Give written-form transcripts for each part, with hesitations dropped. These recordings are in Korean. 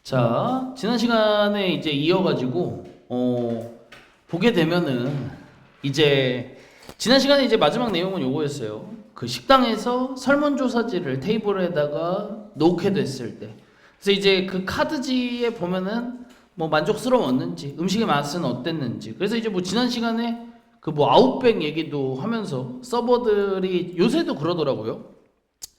자, 지난 시간에 이제 이어가지고 보게 되면은 이제 지난 시간에 이제 마지막 내용은 요거였어요. 그 식당에서 설문조사지를 테이블에다가 놓게 됐을 때, 그래서 이제 그 카드지에 보면은 뭐 만족스러웠는지, 음식의 맛은 어땠는지. 그래서 이제 뭐 지난 시간에 그 뭐 아웃백 얘기도 하면서 서버들이 요새도 그러더라고요.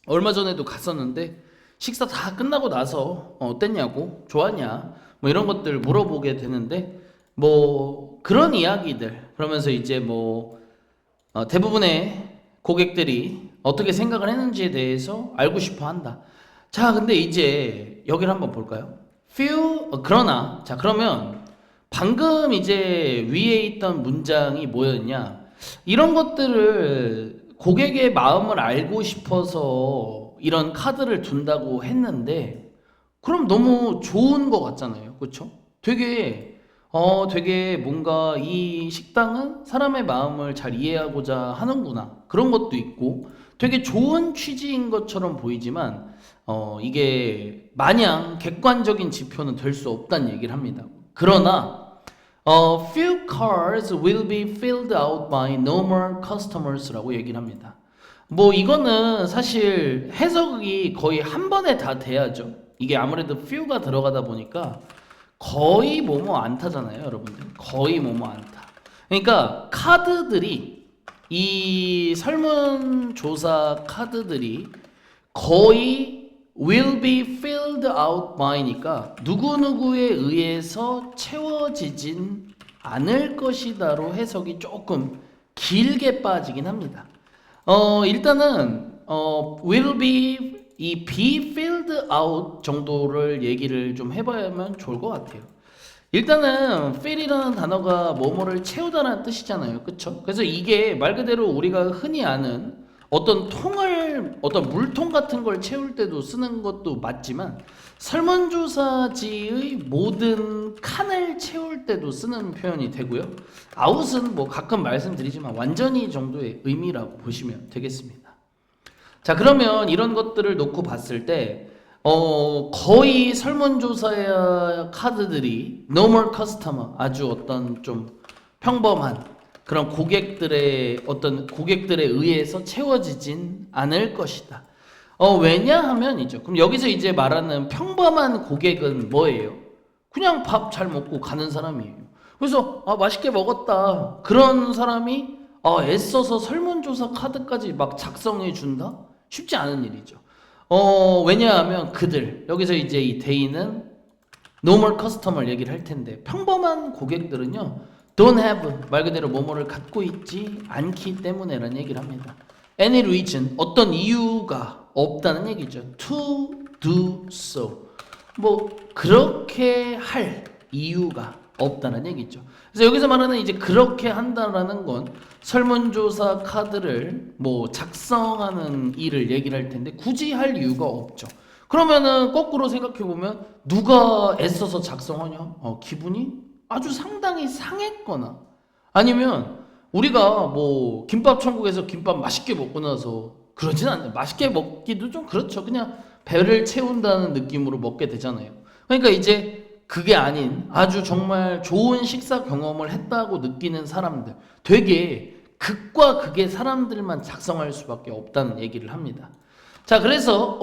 얼마 전에도 갔었는데 식사 다 끝나고 나서 어땠냐고, 좋았냐, 뭐 이런 것들 물어보게 되는데, 뭐 그런 이야기들 그러면서 이제 뭐 대부분의 고객들이 어떻게 생각을 했는지에 대해서 알고 싶어 한다. 자, 근데 이제 여기를 한번 볼까요? 그러나, 자, 그러면 방금 이제 위에 있던 문장이 뭐였냐? 이런 것들을 고객의 마음을 알고 싶어서 이런 카드를 둔다고 했는데, 그럼 너무 좋은 것 같잖아요. 그렇죠? 되게 뭔가 이 식당은 사람의 마음을 잘 이해하고자 하는구나. 그런 것도 있고 되게 좋은 취지인 것처럼 보이지만 이게 마냥 객관적인 지표는 될 수 없다는 얘기를 합니다. 그러나 few cars will be filled out by normal customers라고 얘기를 합니다. 뭐 이거는 사실 해석이 거의 한 번에 다 돼야죠. 이게 아무래도 few가 들어가다 보니까 거의 뭐뭐 안타잖아요, 여러분들. 거의 뭐뭐 안타. 그러니까 카드들이, 이 설문조사 카드들이 거의 will be filled out by니까 누구누구에 의해서 채워지진 않을 것이다로 해석이 조금 길게 빠지긴 합니다. 일단은 will be 이 be filled out 정도를 얘기를 좀 해봐야면 좋을 것 같아요. 일단은 fill이라는 단어가 뭐뭐를 채우다라는 뜻이잖아요. 그쵸? 그래서 이게 말 그대로 우리가 흔히 아는 어떤 물통 같은 걸 채울 때도 쓰는 것도 맞지만, 설문조사지의 모든 칸을 채울 때도 쓰는 표현이 되고요. 아웃은 뭐 가끔 말씀드리지만 완전히 정도의 의미라고 보시면 되겠습니다. 자, 그러면 이런 것들을 놓고 봤을 때 거의 설문조사 카드들이 normal customer, 아주 어떤 좀 평범한 그런 고객들에 의해서 채워지진 않을 것이다. 왜냐하면이죠. 그럼 여기서 이제 말하는 평범한 고객은 뭐예요? 그냥 밥 잘 먹고 가는 사람이에요. 그래서 맛있게 먹었다. 그런 사람이 애써서 설문조사 카드까지 막 작성해 준다? 쉽지 않은 일이죠. 왜냐하면 여기서 이제 이 데이는 normal customer 얘기를 할 텐데, 평범한 고객들은요, don't have, 말 그대로 뭐뭐를 갖고 있지 않기 때문에라는 얘기를 합니다. any reason, 어떤 이유가 없다는 얘기죠. to do so, 뭐 그렇게 할 이유가 없다는 얘기죠. 그래서 여기서 말하는 이제 그렇게 한다라는 건 설문조사 카드를 뭐 작성하는 일을 얘기를 할 텐데, 굳이 할 이유가 없죠. 그러면은 거꾸로 생각해 보면 누가 애써서 작성하냐? 기분이 아주 상당히 상했거나, 아니면 우리가 뭐 김밥 천국에서 김밥 맛있게 먹고 나서 그러진 않아요. 맛있게 먹기도 좀 그렇죠. 그냥 배를 채운다는 느낌으로 먹게 되잖아요. 그러니까 이제 그게 아닌 아주 정말 좋은 식사 경험을 했다고 느끼는 사람들, 되게 극과 극의 사람들만 작성할 수밖에 없다는 얘기를 합니다. 자, 그래서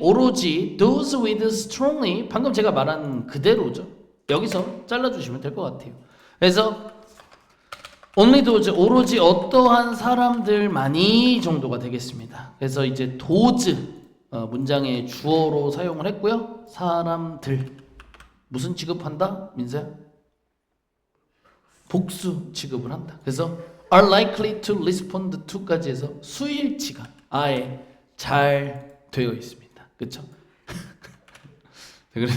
오로지 those with strongly, 방금 제가 말한 그대로죠. 여기서 잘라주시면 될 것 같아요. 그래서 only those, 오로지 어떠한 사람들만이 정도가 되겠습니다. 그래서 이제 those 문장의 주어로 사용을 했고요. 사람들, 무슨 취급한다? 민서야? 복수 취급을 한다. 그래서 are likely to respond to까지 해서 수일치가 아예 잘 되어 있습니다. 그쵸? 그래서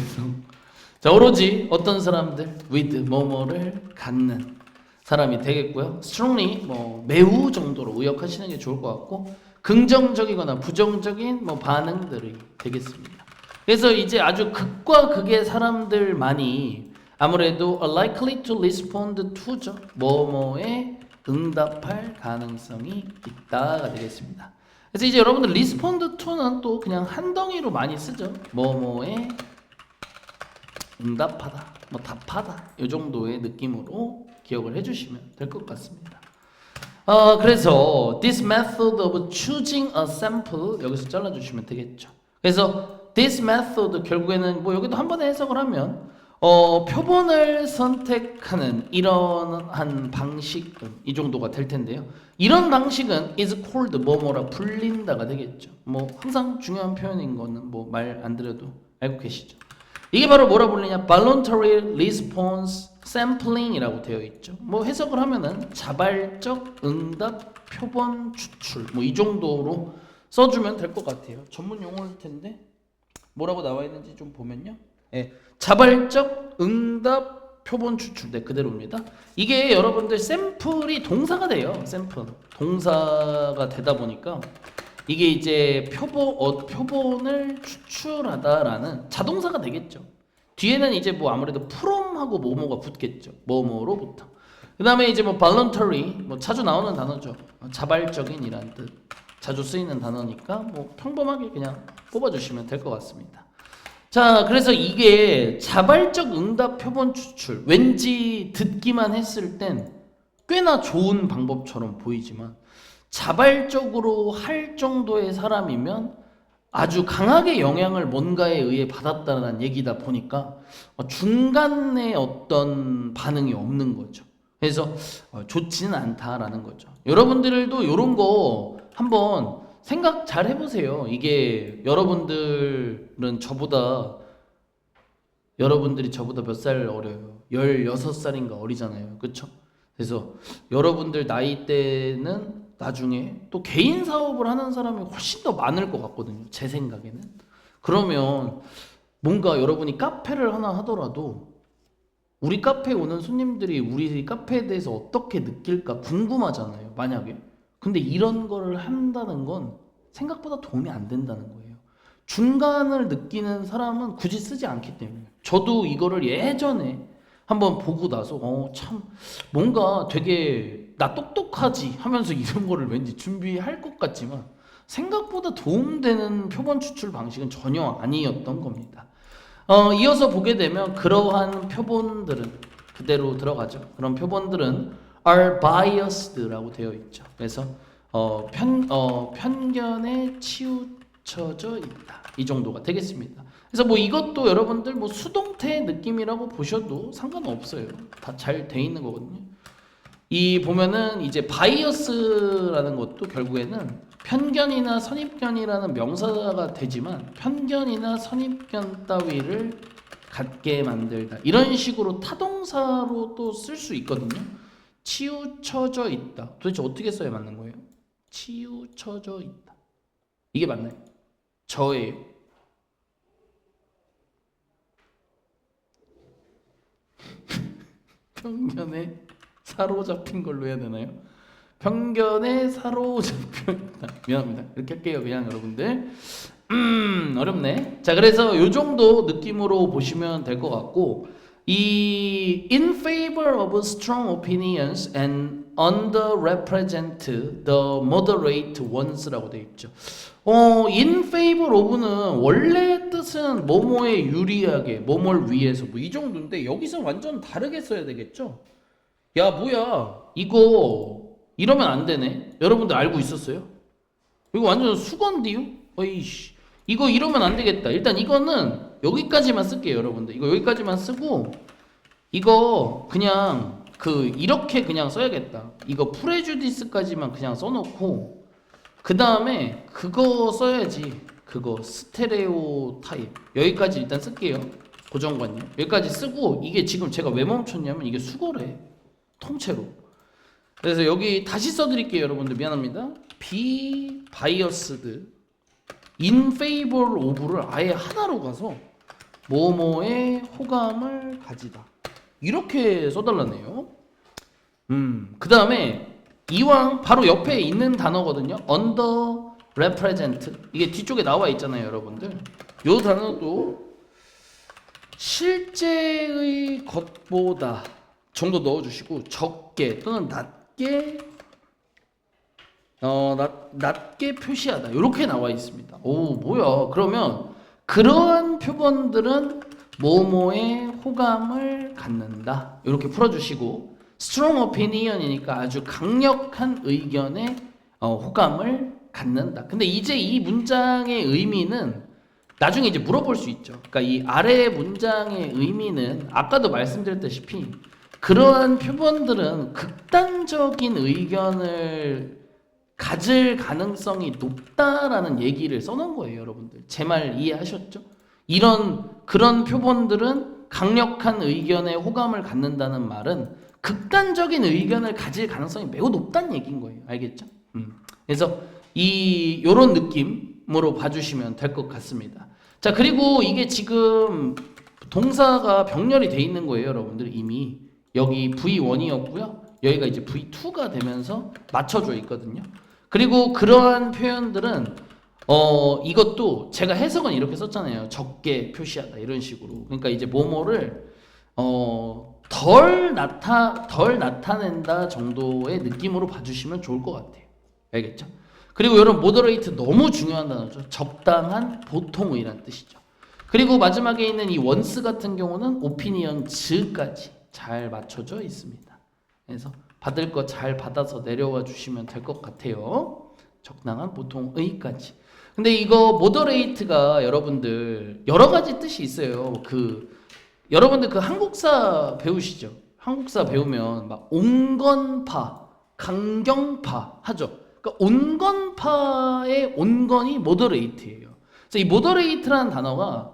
자, 오로지 어떤 사람들 with 뭐뭐를 갖는 사람이 되겠고요. strongly 뭐 매우 정도로 의역하시는 게 좋을 것 같고, 긍정적이거나 부정적인 뭐 반응들이 되겠습니다. 그래서 이제 아주 극과 극의 사람들만이 아무래도 are likely to respond to죠. 뭐뭐에 응답할 가능성이 있다가 되겠습니다. 그래서 이제 여러분들 respond to는 또 그냥 한 덩이로 많이 쓰죠. 뭐뭐에 응답하다, 뭐 답하다 이 정도의 느낌으로 기억을 해주시면 될 것 같습니다. 그래서 this method of choosing a sample 여기서 잘라주시면 되겠죠. 그래서 this method 결국에는 뭐 여기도 한 번에 해석을 하면 표본을 선택하는 이러한 방식은 이 정도가 될 텐데요. 이런 방식은 is called 뭐뭐라 불린다가 되겠죠. 뭐 항상 중요한 표현인 거는 뭐 말 안 드려도 알고 계시죠. 이게 바로 뭐라 불리냐? voluntary response sampling이라고 되어 있죠. 뭐 해석을 하면은 자발적 응답 표본 추출 뭐 이 정도로 써주면 될 것 같아요. 전문 용어일 텐데 뭐라고 나와 있는지 좀 보면요. 예, 자발적 응답 표본 추출 네 그대로입니다. 이게 여러분들 샘플이 동사가 돼요. 샘플 동사가 되다 보니까 이게 이제 표본을 추출하다라는 자동사가 되겠죠. 뒤에는 이제 뭐 아무래도 from하고 뭐뭐가 붙겠죠. 뭐뭐로부터. 그 다음에 이제 뭐 voluntary 뭐 자주 나오는 단어죠. 자발적인이란 뜻. 자주 쓰이는 단어니까 뭐 평범하게 그냥 뽑아주시면 될 것 같습니다. 자, 그래서 이게 자발적 응답 표본 추출 왠지 듣기만 했을 땐 꽤나 좋은 방법처럼 보이지만 자발적으로 할 정도의 사람이면 아주 강하게 영향을 뭔가에 의해 받았다는 얘기다 보니까 중간에 어떤 반응이 없는 거죠. 그래서 좋지는 않다라는 거죠. 여러분들도 이런 거 한번 생각 잘 해보세요. 이게 여러분들이 저보다 몇 살 어려요. 16살인가 어리잖아요. 그쵸? 그래서 여러분들 나이 때는 나중에 또 개인 사업을 하는 사람이 훨씬 더 많을 것 같거든요. 제 생각에는. 그러면 뭔가 여러분이 카페를 하나 하더라도 우리 카페에 오는 손님들이 우리 카페에 대해서 어떻게 느낄까 궁금하잖아요. 만약에. 근데 이런 거를 한다는 건 생각보다 도움이 안 된다는 거예요. 중간을 느끼는 사람은 굳이 쓰지 않기 때문에. 저도 이거를 예전에 한번 보고 나서 참 뭔가 되게 나 똑똑하지 하면서 이런 거를 왠지 준비할 것 같지만 생각보다 도움되는 표본 추출 방식은 전혀 아니었던 겁니다. 이어서 보게 되면 그러한 표본들은 그대로 들어가죠. 그런 표본들은 are biased라고 되어 있죠. 그래서 편견에 치우쳐져 있다. 이 정도가 되겠습니다. 그래서 뭐 이것도 여러분들 뭐 수동태 느낌이라고 보셔도 상관없어요. 다 잘 돼 있는 거거든요. 이 보면은 이제 바이어스라는 것도 결국에는 편견이나 선입견이라는 명사가 되지만 편견이나 선입견 따위를 갖게 만들다. 이런 식으로 타동사로 또 쓸 수 있거든요. 치우쳐져 있다. 도대체 어떻게 써야 맞는 거예요? 치우쳐져 있다. 이게 맞나요? 저예요. 편견에 사로잡힌 걸로 해야 되나요? 편견에 사로잡혔다. 미안합니다. 이렇게 할게요. 그냥 여러분들. 어렵네. 자, 그래서 요 정도 느낌으로 보시면 될 것 같고 이 in favor of strong opinions and underrepresent the moderate ones라고 되어 있죠. in favor of는 원래 뜻은 뭐뭐에 유리하게, 뭐뭘 위해서 뭐 이 정도인데 여기서 완전 다르게 써야 되겠죠. 야, 뭐야? 이거 이러면 안 되네. 여러분들 알고 있었어요? 이거 완전 수건디요? 어이씨. 이거 이러면 안 되겠다. 일단 이거는 여기까지만 쓸게요, 여러분들. 이거 여기까지만 쓰고 이거 그냥 이렇게 그냥 써야겠다. 이거 프레주디스까지만 그냥 써놓고 그 다음에 그거 써야지. 그거 스테레오 타입 여기까지 일단 쓸게요. 고정관념 여기까지 쓰고 이게 지금 제가 왜 멈췄냐면 이게 수거래 통째로. 그래서 여기 다시 써드릴게요, 여러분들. 미안합니다. be biased in favor of를 아예 하나로 가서 뭐뭐에 호감을 가지다 이렇게 써달라네요. 그 다음에 이왕 바로 옆에 있는 단어거든요. underrepresent 이게 뒤쪽에 나와 있잖아요, 여러분들. 요 단어도 실제의 것보다 정도 넣어주시고 적게 또는 낮게 낮게 표시하다 이렇게 나와 있습니다. 오, 뭐야? 그러면 그러한 표본들은 뭐뭐에 호감을 갖는다. 이렇게 풀어주시고 strong opinion이니까 아주 강력한 의견에 호감을 갖는다. 근데 이제 이 문장의 의미는 나중에 이제 물어볼 수 있죠. 그러니까 이 아래 문장의 의미는 아까도 말씀드렸다시피 그러한 표본들은 극단적인 의견을 가질 가능성이 높다라는 얘기를 써놓은 거예요, 여러분들. 제 말 이해하셨죠? 그런 표본들은 강력한 의견에 호감을 갖는다는 말은 극단적인 의견을 가질 가능성이 매우 높다는 얘기인 거예요. 알겠죠? 그래서 요런 느낌으로 봐주시면 될 것 같습니다. 자, 그리고 이게 지금 동사가 병렬이 돼 있는 거예요, 여러분들. 이미 여기 V1이었고요. 여기가 이제 V2가 되면서 맞춰져 있거든요. 그리고 그러한 표현들은 이것도 제가 해석은 이렇게 썼잖아요. 적게 표시하다 이런 식으로. 그러니까 이제 뭐뭐를 덜 나타낸다 정도의 느낌으로 봐주시면 좋을 것 같아요. 알겠죠? 그리고 이런 moderate 너무 중요한 단어죠. 적당한, 보통의란 뜻이죠. 그리고 마지막에 있는 이 once 같은 경우는 opinions까지 잘 맞춰져 있습니다. 그래서 받을 거 잘 받아서 내려와 주시면 될 것 같아요. 적당한, 보통의까지. 근데 이거 moderate가 여러분들 여러 가지 뜻이 있어요. 여러분들 그 한국사 배우시죠? 한국사 배우면 막 온건파, 강경파 하죠. 그러니까 온건파의 온건이 moderate예요. 그래서 이 moderate라는 단어가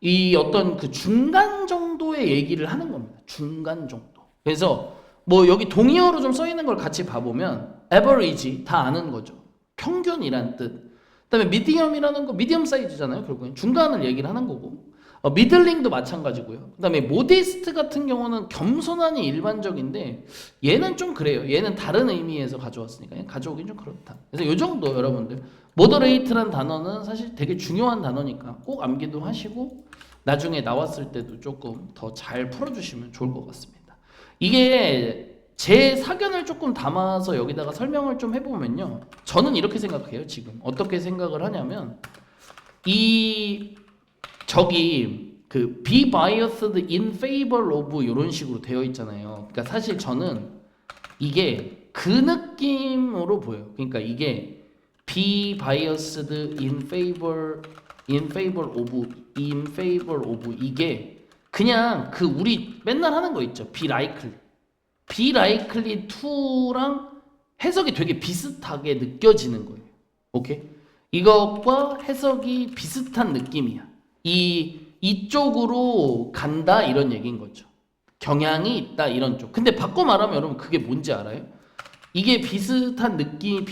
이 어떤 그 중간 정도의 얘기를 하는 겁니다. 중간 정도. 그래서 뭐 여기 동의어로 좀 써 있는 걸 같이 봐보면 average 다 아는 거죠. 평균이란 뜻. 그다음에 medium이라는 거 medium 사이즈잖아요. 결국엔 중간을 얘기를 하는 거고. 미들링도 마찬가지고요. 그다음에 모디스트 같은 경우는 겸손한이 일반적인데 얘는 좀 그래요. 얘는 다른 의미에서 가져왔으니까 가져오긴 좀 그렇다. 그래서 이 정도 여러분들 모더레이트란 단어는 사실 되게 중요한 단어니까 꼭 암기도 하시고 나중에 나왔을 때도 조금 더 잘 풀어주시면 좋을 것 같습니다. 이게 제 사견을 조금 담아서 여기다가 설명을 좀 해보면요. 저는 이렇게 생각해요. 지금 어떻게 생각을 하냐면 저기 그 be biased in favor of 이런 식으로 되어 있잖아요. 그러니까 사실 저는 이게 그 느낌으로 보여요. 그러니까 이게 be biased in favor of 이게 그냥 그 우리 맨날 하는 거 있죠. be likely to랑 해석이 되게 비슷하게 느껴지는 거예요. 오케이? 이것과 해석이 비슷한 느낌이야. 이쪽으로 간다 이런 얘기인 거죠. 경향이 있다 이런 쪽. 근데 바꿔 말하면 여러분 그게 뭔지 알아요? 이게 비슷한 느낌을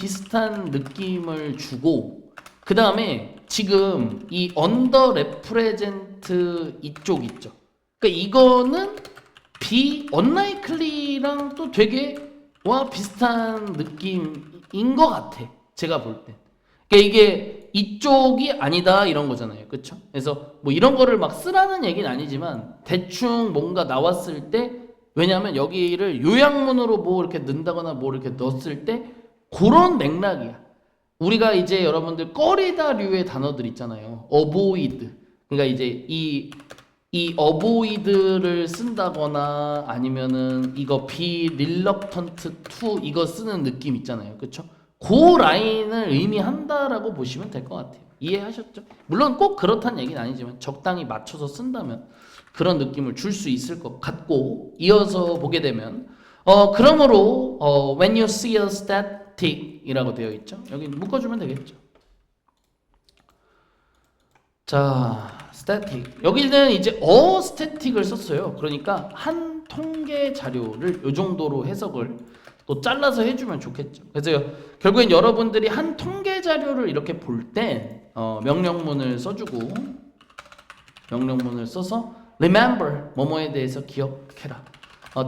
주고 그 다음에 지금 이 언더 레프레젠트 이쪽 있죠. 그러니까 이거는 unlikely랑 또 되게 비슷한 느낌인 것 같아. 제가 볼 때. 그러니까 이게 이쪽이 아니다 이런 거잖아요. 그렇죠? 그래서 뭐 이런 거를 막 쓰라는 얘기는 아니지만 대충 뭔가 나왔을 때 왜냐하면 여기를 요약문으로 뭐 이렇게 넣는다거나 뭐 이렇게 넣었을 때 그런 맥락이야. 우리가 이제 여러분들 꺼리다류의 단어들 있잖아요. avoid. 그러니까 이제 이 avoid를 쓴다거나 아니면은 이거 be reluctant to 이거 쓰는 느낌 있잖아요. 그렇죠? 그 라인을 의미한다라고 보시면 될 것 같아요. 이해하셨죠? 물론 꼭 그렇다는 얘기는 아니지만 적당히 맞춰서 쓴다면 그런 느낌을 줄 수 있을 것 같고 이어서 보게 되면 그러므로 when you see a static 이라고 되어 있죠. 여기 묶어주면 되겠죠. 자, static. 여기는 이제 static을 썼어요. 그러니까 한 통계 자료를 이 정도로 해석을 또 잘라서 해주면 좋겠죠. 그래서 결국엔 여러분들이 한 통계 자료를 이렇게 볼 때 명령문을 써주고 명령문을 써서 remember 뭐뭐에 대해서 기억해라.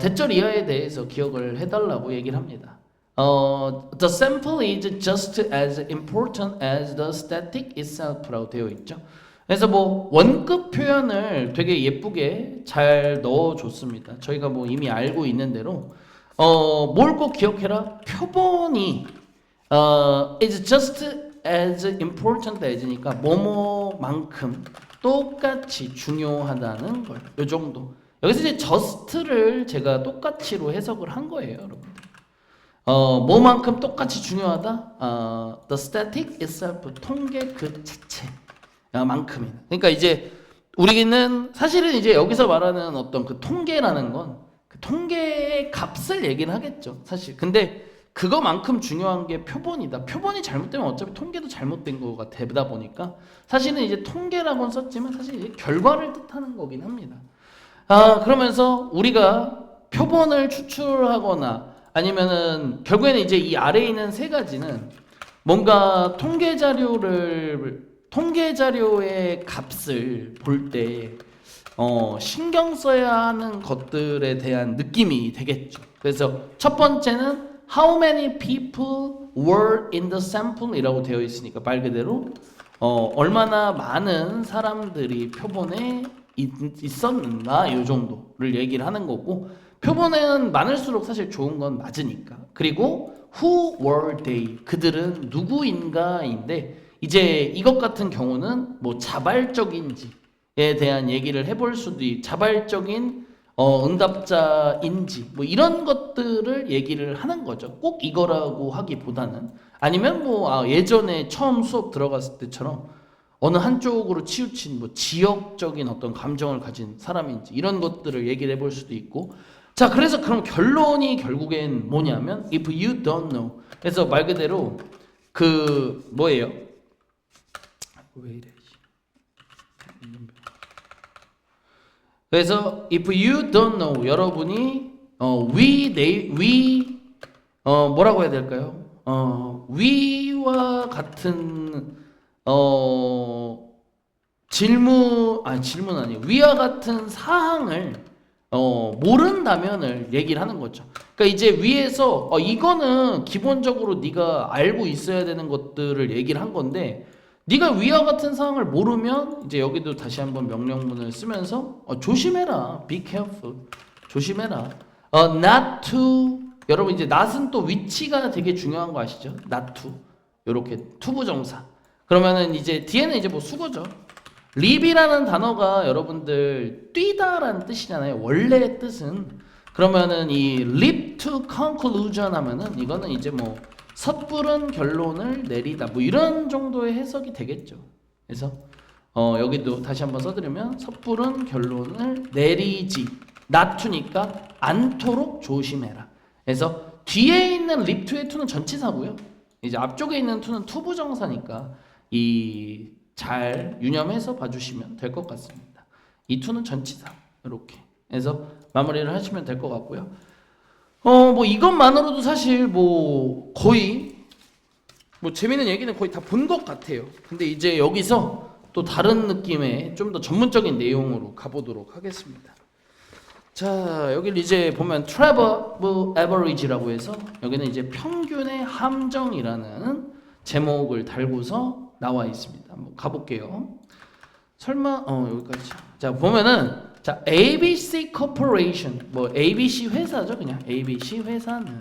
대절 이하에 대해서 기억을 해달라고 얘기를 합니다. The sample is just as important as the static itself라고 되어 있죠. 그래서 뭐 원급 표현을 되게 예쁘게 잘 넣어줬습니다. 저희가 뭐 이미 알고 있는 대로 뭘 꼭 기억해라? 표본이 is just as important as니까 뭐뭐만큼 똑같이 중요하다는 걸. 요 정도. 여기서 이제 just를 제가 똑같이로 해석을 한 거예요, 여러분들. 뭐만큼 똑같이 중요하다? The static itself, 통계 그 자체만큼이다. 그러니까 이제 우리는 사실은 이제 여기서 말하는 어떤 그 통계라는 건 그 통계의 값을 얘기를 하겠죠, 사실. 근데 그거만큼 중요한 게 표본이다. 표본이 잘못되면 어차피 통계도 잘못된 거가 되다 보니까 사실은 이제 통계라고는 썼지만 사실 이제 결과를 뜻하는 거긴 합니다. 그러면서 우리가 표본을 추출하거나 아니면은 결국에는 이제 이 아래에 있는 세 가지는 뭔가 통계 자료의 값을 볼 때 신경 써야 하는 것들에 대한 느낌이 되겠죠. 그래서 첫 번째는 How many people were in the sample? 이라고 되어 있으니까 말 그대로 얼마나 많은 사람들이 표본에 있었나 이 정도를 얘기를 하는 거고, 표본은 많을수록 사실 좋은 건 맞으니까. 그리고 Who were they? 그들은 누구인가인데 이제 이것 같은 경우는 뭐 자발적인지에 대한 얘기를 해볼 수도 있고, 자발적인 응답자인지 뭐 이런 것들을 얘기를 하는 거죠. 꼭 이거라고 하기보다는. 아니면 뭐 예전에 처음 수업 들어갔을 때처럼 어느 한쪽으로 치우친 뭐 지역적인 어떤 감정을 가진 사람인지 이런 것들을 얘기를 해볼 수도 있고. 자, 그래서 그럼 결론이 결국엔 뭐냐면 if you don't know. 그래서 말 그대로 그 뭐예요? 왜 이래? 그래서 if you don't know, 여러분이 뭐라고 해야 될까요? 위와 같은 질문 아니에요. 위와 같은 사항을 모른다면을 얘기를 하는 거죠. 그러니까 이제 위에서 이거는 기본적으로 네가 알고 있어야 되는 것들을 얘기를 한 건데, 네가 위와 같은 사항을 모르면 이제 여기도 다시 한번 명령문을 쓰면서 조심해라, be careful, 조심해라. not to, 여러분 이제 not은 또 위치가 되게 중요한 거 아시죠? not to, 요렇게 to 부정사. 그러면은 이제 뒤에는 이제 뭐 수거죠. leave이라는 단어가 여러분들 뛰다라는 뜻이잖아요, 원래 뜻은. 그러면은 이 leap to conclusion 하면은 이거는 이제 뭐 섣부른 결론을 내리다 뭐 이런 정도의 해석이 되겠죠. 그래서 여기도 다시 한번 써드리면 섣부른 결론을 내리지, not to니까 않도록 조심해라. 그래서 뒤에 있는 leap to의 to는 전치사고요. 이제 앞쪽에 있는 to는 to 부정사니까 이 잘 유념해서 봐주시면 될 것 같습니다. 이 to는 전치사, 이렇게 해서 마무리를 하시면 될 것 같고요. 뭐 이것만으로도 사실 뭐 거의 뭐 재밌는 얘기는 거의 다 본 것 같아요. 근데 이제 여기서 또 다른 느낌의 좀 더 전문적인 내용으로 가보도록 하겠습니다. 자, 여기를 이제 보면 Trevor Average라고 해서 여기는 이제 평균의 함정이라는 제목을 달고서 나와 있습니다. 한번 가볼게요. 설마 여기까지. 자, 보면은 자, ABC Corporation, 뭐 ABC 회사죠, 그냥 ABC 회사는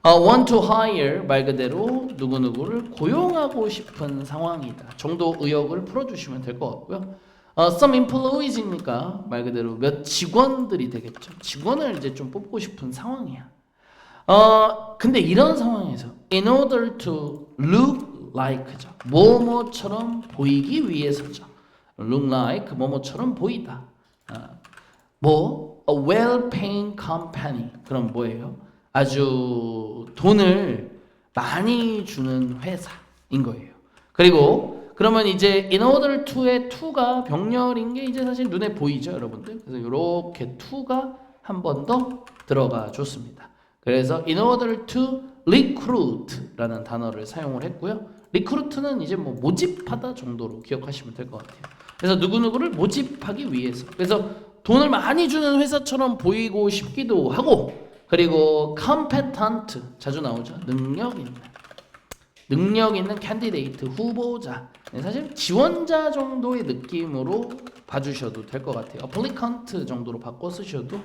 want to hire, 말 그대로 누구누구를 고용하고 싶은 상황이다 정도 의역을 풀어주시면 될 것 같고요. some employees니까 말 그대로 몇 직원들이 되겠죠. 직원을 이제 좀 뽑고 싶은 상황이야. 근데 이런 상황에서 in order to look like죠, 뭐뭐처럼 보이기 위해서죠. look like, 뭐뭐처럼 보이다. a well-paying company. 그럼 뭐예요? 아주 돈을 많이 주는 회사인 거예요. 그리고 그러면 이제 in order to의 to가 병렬인 게 이제 사실 눈에 보이죠, 여러분들. 그래서 이렇게 to가 한 번 더 들어가 줬습니다. 그래서 in order to recruit라는 단어를 사용을 했고요. recruit는 이제 뭐 모집하다 정도로 기억하시면 될 것 같아요. 그래서 누구누구를 모집하기 위해서. 그래서 돈을 많이 주는 회사처럼 보이고 싶기도 하고, 그리고 competent, 자주 나오죠. 능력 있는 candidate, 후보자. 사실 지원자 정도의 느낌으로 봐주셔도 될 것 같아요. applicant 정도로 바꿔 쓰셔도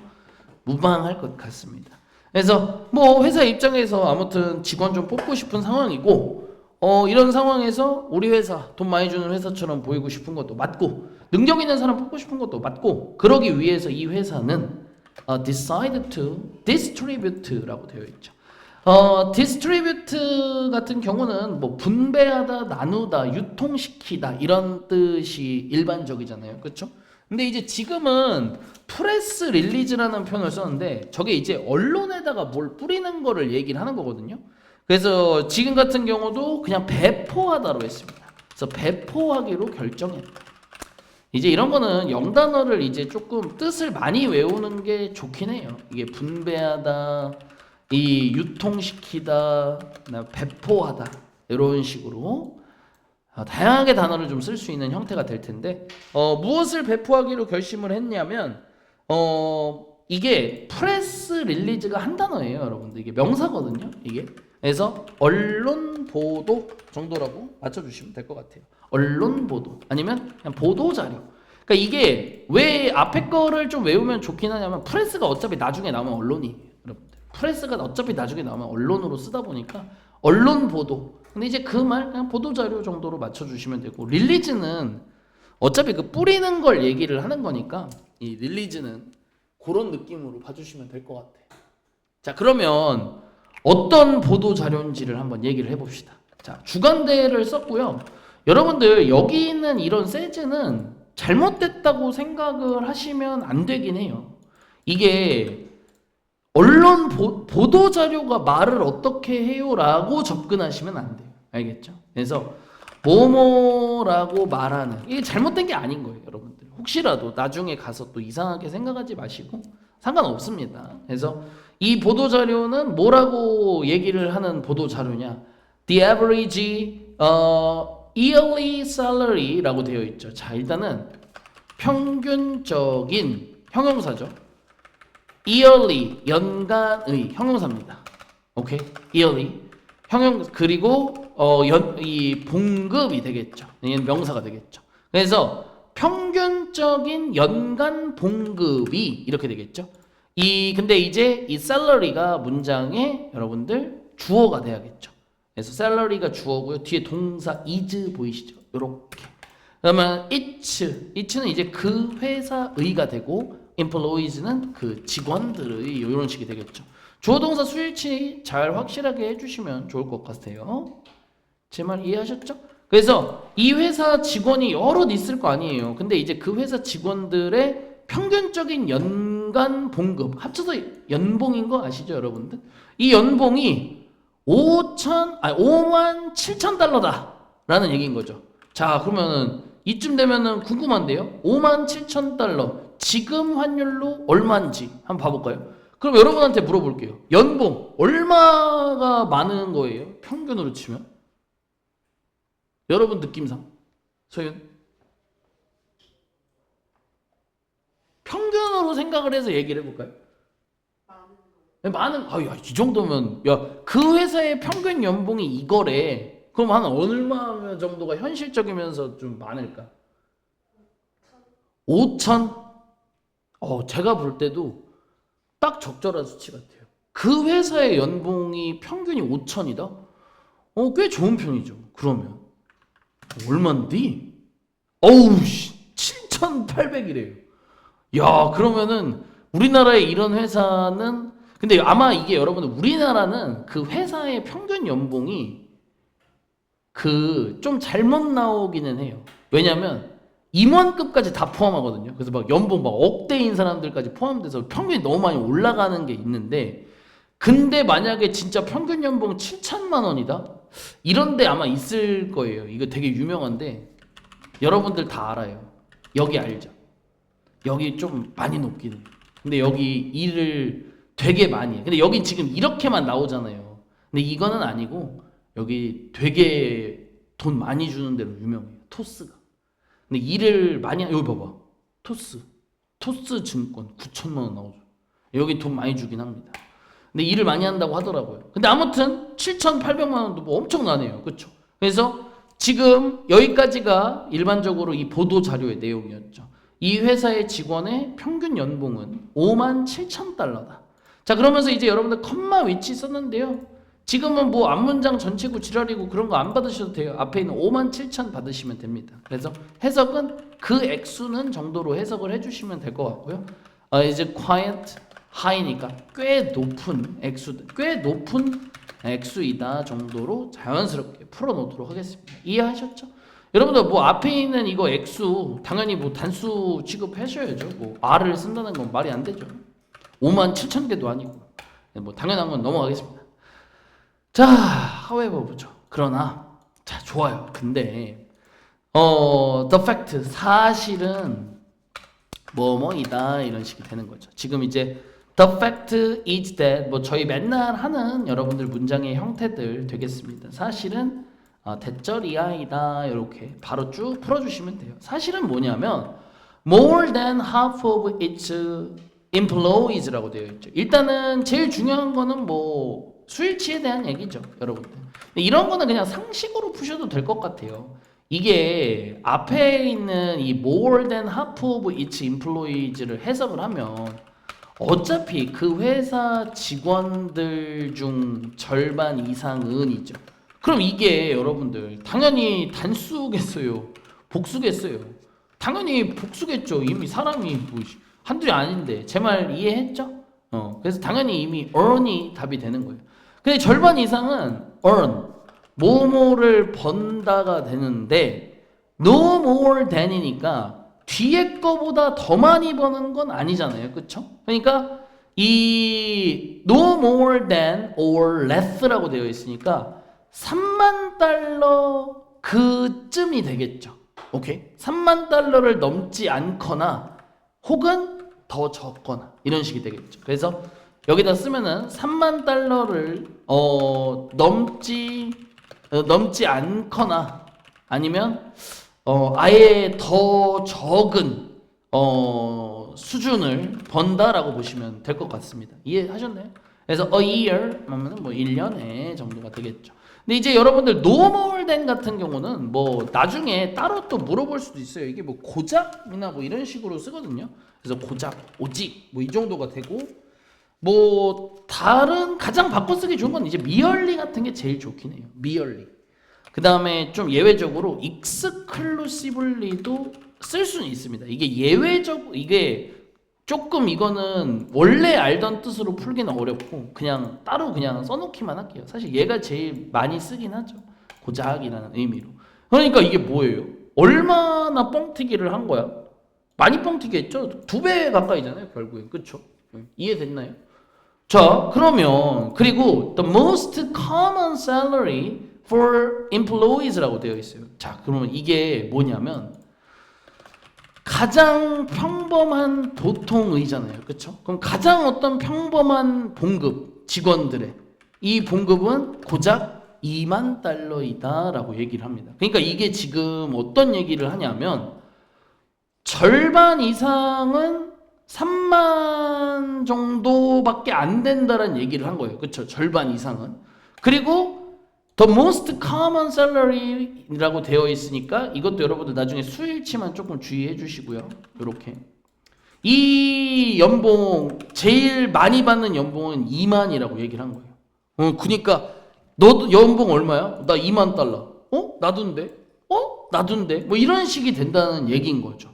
무방할 것 같습니다. 그래서 뭐 회사 입장에서 아무튼 직원 좀 뽑고 싶은 상황이고, 이런 상황에서 우리 회사 돈 많이 주는 회사처럼 보이고 싶은 것도 맞고, 능력 있는 사람 뽑고 싶은 것도 맞고, 그러기 위해서 이 회사는 decide to distribute라고 되어 있죠. distribute 같은 경우는 뭐 분배하다, 나누다, 유통시키다 이런 뜻이 일반적이잖아요. 그렇죠? 근데 이제 지금은 프레스 릴리즈라는 표현을 썼는데 저게 이제 언론에다가 뭘 뿌리는 거를 얘기를 하는 거거든요. 그래서 지금 같은 경우도 그냥 배포하다로 했습니다. 그래서 배포하기로 결정했다. 이제 이런 거는 영단어를 이제 조금 뜻을 많이 외우는 게 좋긴 해요. 이게 분배하다, 이 유통시키다, 배포하다 이런 식으로 다양하게 단어를 좀 쓸 수 있는 형태가 될 텐데 무엇을 배포하기로 결심을 했냐면 이게 프레스 릴리즈가 한 단어예요, 여러분들. 이게 명사거든요. 이게 그래서 언론 보도 정도라고 맞춰주시면 될 것 같아요. 언론 보도 아니면 그냥 보도 자료. 그러니까 이게 왜 앞에 거를 좀 외우면 좋긴 하냐면 프레스가 어차피 나중에 나오면 언론이 여러분들. 프레스가 어차피 나중에 나오면 언론으로 쓰다 보니까 언론 보도. 근데 이제 그 말 그냥 보도 자료 정도로 맞춰주시면 되고 릴리즈는 어차피 그 뿌리는 걸 얘기를 하는 거니까 이 릴리즈는 그런 느낌으로 봐주시면 될 것 같아요. 자, 그러면 어떤 보도 자료인지를 한번 얘기를 해봅시다. 자, 주간대를 썼고요. 여러분들 여기 있는 이런 세즈는 잘못됐다고 생각을 하시면 안 되긴 해요. 이게 언론 보도 자료가 말을 어떻게 해요라고 접근하시면 안 돼요. 알겠죠? 그래서 뭐뭐라고 말하는 이게 잘못된 게 아닌 거예요, 여러분들. 혹시라도 나중에 가서 또 이상하게 생각하지 마시고 상관없습니다. 그래서 이 보도 자료는 뭐라고 얘기를 하는 보도 자료냐? The average yearly salary라고 되어 있죠. 자, 일단은 평균적인 형용사죠. yearly 연간의 형용사입니다. 오케이, yearly 그리고 이 봉급이 되겠죠. 얘는 명사가 되겠죠. 그래서 평균적인 연간 봉급이 이렇게 되겠죠. 근데 이제 이 salary가 문장에 여러분들 주어가 돼야겠죠. 그래서 salary가 주어고요. 뒤에 동사 is 보이시죠? 이렇게. 그러면 it는 이제 그 회사의가 되고 employees는 그 직원들의 이런 식이 되겠죠. 주어 동사 수일치 잘 확실하게 해주시면 좋을 것 같아요. 제 말 이해하셨죠? 그래서 이 회사 직원이 여럿 있을 거 아니에요. 근데 이제 그 회사 직원들의 평균적인 연간 봉급 합쳐서 연봉인 거 아시죠, 여러분들? 이 연봉이 5만 7천 달러다 라는 얘기인 거죠. 자, 그러면은 이쯤 되면은 궁금한데요. 5만 7천 달러 지금 환율로 얼마인지 한번 봐볼까요? 그럼 여러분한테 물어볼게요. 연봉 얼마가 많은 거예요? 평균으로 치면? 여러분 느낌상 소윤 평균으로 생각을 해서 얘기를 해볼까요? 많은 이 정도면 그 회사의 평균 연봉이 이거래. 그럼 한 얼마 정도가 현실적이면서 좀 많을까? 5천? 제가 볼 때도 딱 적절한 수치 같아요. 그 회사의 연봉이 평균이 5천이다? 꽤 좋은 편이죠. 그러면 얼만데? 7,800이래요. 야, 그러면은 우리나라의 이런 회사는 근데 아마 이게 여러분들 우리나라는 그 회사의 평균 연봉이 좀 잘못 나오기는 해요. 왜냐면 임원급까지 다 포함하거든요. 그래서 막 연봉 막 억대인 사람들까지 포함돼서 평균이 너무 많이 올라가는 게 있는데 근데 만약에 진짜 평균 연봉 7천만 원이다? 이런데 아마 있을 거예요. 이거 되게 유명한데 여러분들 다 알아요. 여기 알죠? 여기 좀 많이 높긴 해요. 근데 여기 일을 되게 많이 해. 근데 여기 지금 이렇게만 나오잖아요. 근데 이거는 아니고 여기 되게 돈 많이 주는 데로 유명해요. 토스가. 근데 일을 많이 여기 봐봐. 토스 증권 9천만 원 나오죠. 여기 돈 많이 주긴 합니다. 근데 일을 많이 한다고 하더라고요. 근데 아무튼 7,800만 원도 뭐 엄청나네요. 그렇죠? 그래서 지금 여기까지가 일반적으로 이 보도 자료의 내용이었죠. 이 회사의 직원의 평균 연봉은 5만 7천 달러다. 자, 그러면서 이제 여러분들 컴마 위치 썼는데요. 지금은 뭐 앞문장 전체고 지랄이고 그런 거 안 받으셔도 돼요. 앞에 있는 57,000 받으시면 됩니다. 그래서 해석은 그 액수는 정도로 해석을 해주시면 될 것 같고요. 이제 quiet, high니까 꽤 높은 액수이다 정도로 자연스럽게 풀어놓도록 하겠습니다. 이해하셨죠? 여러분들 뭐 앞에 있는 이거 액수 당연히 뭐 단수 취급하셔야죠. 뭐 R을 쓴다는 건 말이 안 되죠. 57,000개도 아니고 뭐 당연한 건 넘어가겠습니다. 자, however 보죠. 그러나 자 좋아요. 근데 the fact 사실은 뭐뭐이다 이런 식이 되는 거죠. 지금 이제 the fact is that 뭐 저희 맨날 하는 여러분들 문장의 형태들 되겠습니다. 사실은 대절이야이다 이렇게 바로 쭉 풀어주시면 돼요. 사실은 뭐냐면 more than half of its employees라고 되어 있죠. 일단은 제일 중요한 거는 뭐 수일치에 대한 얘기죠, 여러분들. 이런 거는 그냥 상식으로 푸셔도 될 것 같아요. 이게 앞에 있는 이 more than half of its employees를 해석을 하면 어차피 그 회사 직원들 중 절반 이상은이죠. 그럼 이게 여러분들 당연히 단수겠어요? 복수겠어요? 당연히 복수겠죠. 이미 사람이 뭐 한둘이 아닌데 제 말 이해했죠? 그래서 당연히 이미 earn이 답이 되는 거예요. 근데 절반 이상은 earn 뭐뭐를 번다가 되는데 no more than이니까 뒤에 거보다 더 많이 버는 건 아니잖아요. 그쵸? 그러니까 이 no more than or less라고 되어 있으니까 3만 달러 그쯤이 되겠죠. 오케이? 3만 달러를 넘지 않거나 혹은 더 적거나 이런 식이 되겠죠. 그래서 여기다 쓰면은 3만 달러를 넘지 않거나 아니면 아예 더 적은 수준을 번다라고 보시면 될 것 같습니다. 이해하셨나요? 그래서 a year 하면은 뭐 1년에 정도가 되겠죠. 근데 이제 여러분들 no more than 같은 경우는 뭐 나중에 따로 또 물어볼 수도 있어요. 이게 뭐 고작이나 뭐 이런 식으로 쓰거든요. 그래서 고작, 오직 뭐 이 정도가 되고 뭐 다른 가장 바꿔쓰기 좋은 건 이제 merely 같은 게 제일 좋긴 해요. merely. 그 다음에 좀 예외적으로 exclusively도 쓸 수는 있습니다. 이게 조금 이거는 원래 알던 뜻으로 풀기는 어렵고 그냥 따로 그냥 써놓기만 할게요. 사실 얘가 제일 많이 쓰긴 하죠. 고작이라는 의미로. 그러니까 이게 뭐예요? 얼마나 뻥튀기를 한 거야? 많이 뻥튀기 했죠? 2배 가까이잖아요, 결국엔. 그쵸? 이해됐나요? 자, 그러면 그리고 the most common salary for employees라고 되어 있어요. 자, 그러면 이게 뭐냐면 가장 평범한 보통의잖아요. 그쵸? 그럼 가장 어떤 평범한 봉급 직원들의 이 봉급은 고작 2만 달러이다 라고 얘기를 합니다. 그러니까 이게 지금 어떤 얘기를 하냐면 절반 이상은 3만 정도밖에 안 된다는 얘기를 한 거예요. 그쵸? 절반 이상은. 그리고 the most common salary라고 되어 있으니까 이것도 여러분들 나중에 수일치만 조금 주의해 주시고요. 이렇게 이 연봉 제일 많이 받는 연봉은 2만이라고 얘기를 한 거예요. 그러니까 너 연봉 얼마야? 나 2만 달러. 나도인데? 나도인데? 뭐 이런 식이 된다는 얘기인 거죠.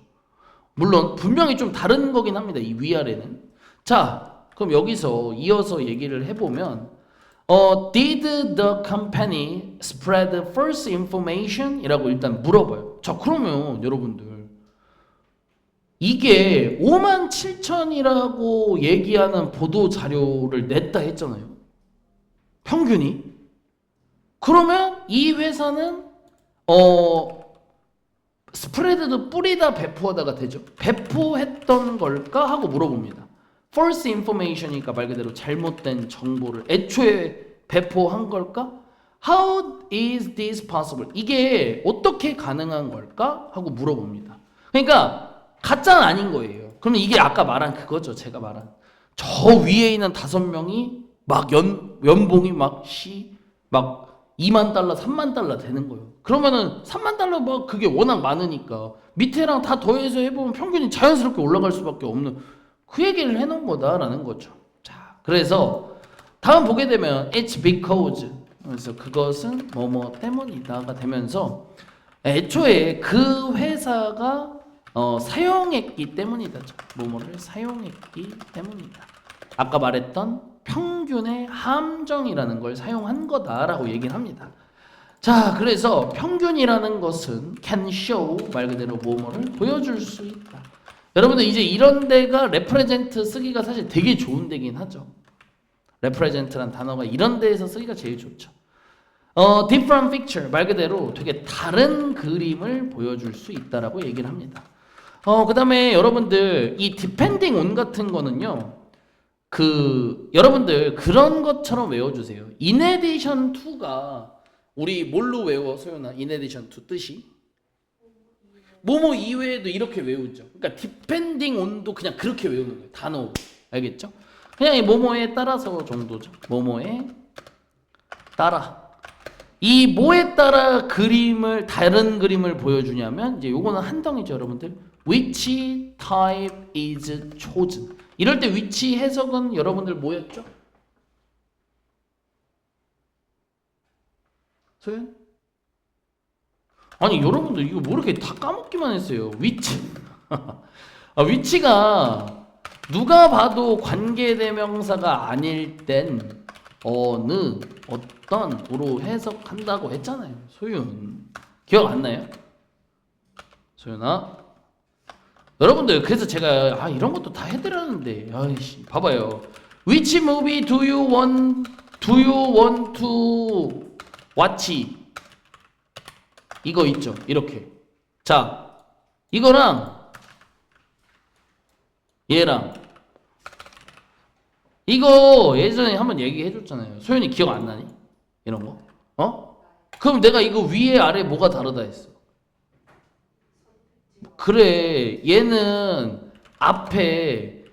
물론 분명히 좀 다른 거긴 합니다. 이 위아래는. 자, 그럼 여기서 이어서 얘기를 해보면 Did the company spread false information? 이라고 일단 물어봐요. 자, 그러면 여러분들 이게 57,000이라고 얘기하는 보도 자료를 냈다 했잖아요. 평균이. 그러면 이 회사는 스프레드도 뿌리다 배포하다가 되죠. 배포했던 걸까 하고 물어봅니다. false information이니까 말 그대로 잘못된 정보를 애초에 배포한 걸까? How is this possible? 이게 어떻게 가능한 걸까? 하고 물어봅니다. 그러니까 가짜는 아닌 거예요. 그러면 이게 아까 말한 그거죠. 제가 말한 저 위에 있는 5명이 막 연봉이 막 2만 달러, 3만 달러 되는 거예요. 그러면은 3만 달러 막 그게 워낙 많으니까 밑에랑 다 더해서 해보면 평균이 자연스럽게 올라갈 수밖에 없는 그 얘기를 해놓은 거다라는 거죠. 자, 그래서 다음 보게 되면 it's because, 그래서 그것은 뭐뭐 때문이다가 되면서 애초에 그 회사가 사용했기 때문이다. 뭐뭐를 사용했기 때문이다. 아까 말했던 평균의 함정이라는 걸 사용한 거다라고 얘기를 합니다. 자, 그래서 평균이라는 것은 can show, 말 그대로 뭐뭐를 보여줄 수 있다. 여러분들 이제 이런 데가 represent 쓰기가 사실 되게 좋은 데긴 하죠. represent란 단어가 이런 데에서 쓰기가 제일 좋죠. different picture, 말 그대로 되게 다른 그림을 보여줄 수 있다라고 얘기를 합니다. 그 다음에 여러분들 이 depending on 같은 거는요, 여러분들 그런 것처럼 외워주세요. in addition to가 우리 뭘로 외워, 소연아? in addition to 뜻이? 뭐뭐 이외에도 이렇게 외우죠. 그러니까 depending on도 그냥 그렇게 외우는 거예요. 단어로. 알겠죠? 그냥 이 뭐뭐에 따라서 정도죠. 뭐뭐에 따라. 이 뭐에 따라 다른 그림을 보여주냐면 이제 요거는 한덩이죠, 여러분들. Which type is chosen? 이럴 때 which 해석은 여러분들 뭐였죠? 소연? 아니 여러분들 이거 뭐 이렇게 다 까먹기만 했어요. which. which가 누가 봐도 관계대명사가 아닐 땐 어떤으로 해석한다고 했잖아요. 소윤 기억 안 나요? 소윤아, 여러분들 그래서 제가 이런 것도 다 해드렸는데 아이씨 봐봐요. Which movie do you want to watch? 이거 있죠. 이렇게. 자, 이거랑 얘랑 이거 예전에 한번 얘기해 줬잖아요. 소연이 기억 안 나니? 이런 거? 그럼 내가 이거 위에 아래 뭐가 다르다 했어. 그래, 얘는 앞에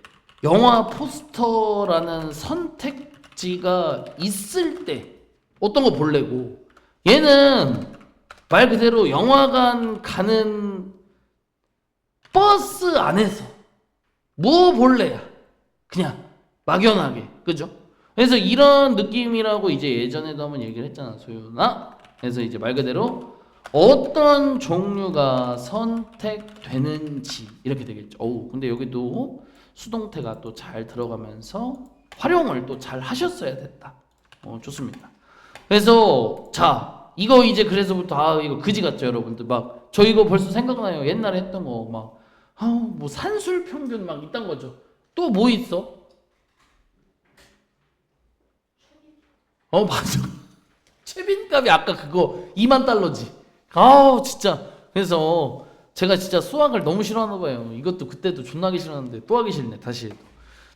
영화 포스터라는 선택지가 있을 때 어떤 거 볼래고, 얘는 말 그대로 영화관 가는 버스 안에서 뭐 볼래야 그냥 막연하게, 그죠? 그래서 이런 느낌이라고 이제 예전에도 한번 얘기를 했잖아, 소윤아. 그래서 이제 말 그대로 어떤 종류가 선택되는지 이렇게 되겠죠. 근데 여기도 수동태가 또 잘 들어가면서 활용을 또 잘 하셨어야 됐다. 좋습니다. 그래서 자, 이거 이제 그래서부터 이거 그지 같죠, 여러분들. 막 저 이거 벌써 생각나요. 옛날에 했던 거 막 뭐 산술 평균 막 있단 거죠. 또 뭐 있어? 맞아. 최빈값이 아까 그거 2만 달러지. 진짜. 그래서 제가 진짜 수학을 너무 싫어하나 봐요. 이것도 그때도 존나게 싫어하는데 또 하기 싫네, 다시.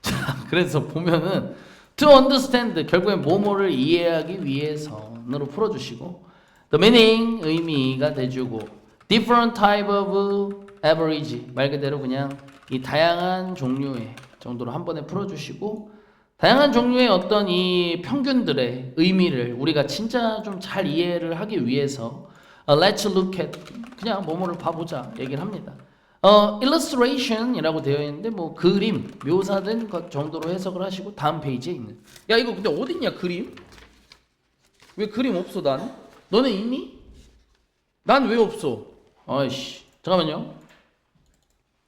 자, 그래서 보면은 to understand, 결국엔 뭐뭐를 이해하기 위해서로 풀어주시고, the meaning, 의미가 돼주고, different type of average, 말 그대로 그냥 이 다양한 종류의 정도로 한 번에 풀어주시고, 다양한 종류의 어떤 이 평균들의 의미를 우리가 진짜 좀 잘 이해를 하기 위해서 let's look at, 그냥 뭐뭐를 봐보자 얘기를 합니다. illustration이라고 되어 있는데 뭐 그림, 묘사된 것 정도로 해석을 하시고 다음 페이지에 있는. 야, 이거 근데 어딨냐 그림? 왜 그림 없어 나는? 너네 있니? 난 왜 없어? 아이씨, 잠깐만요.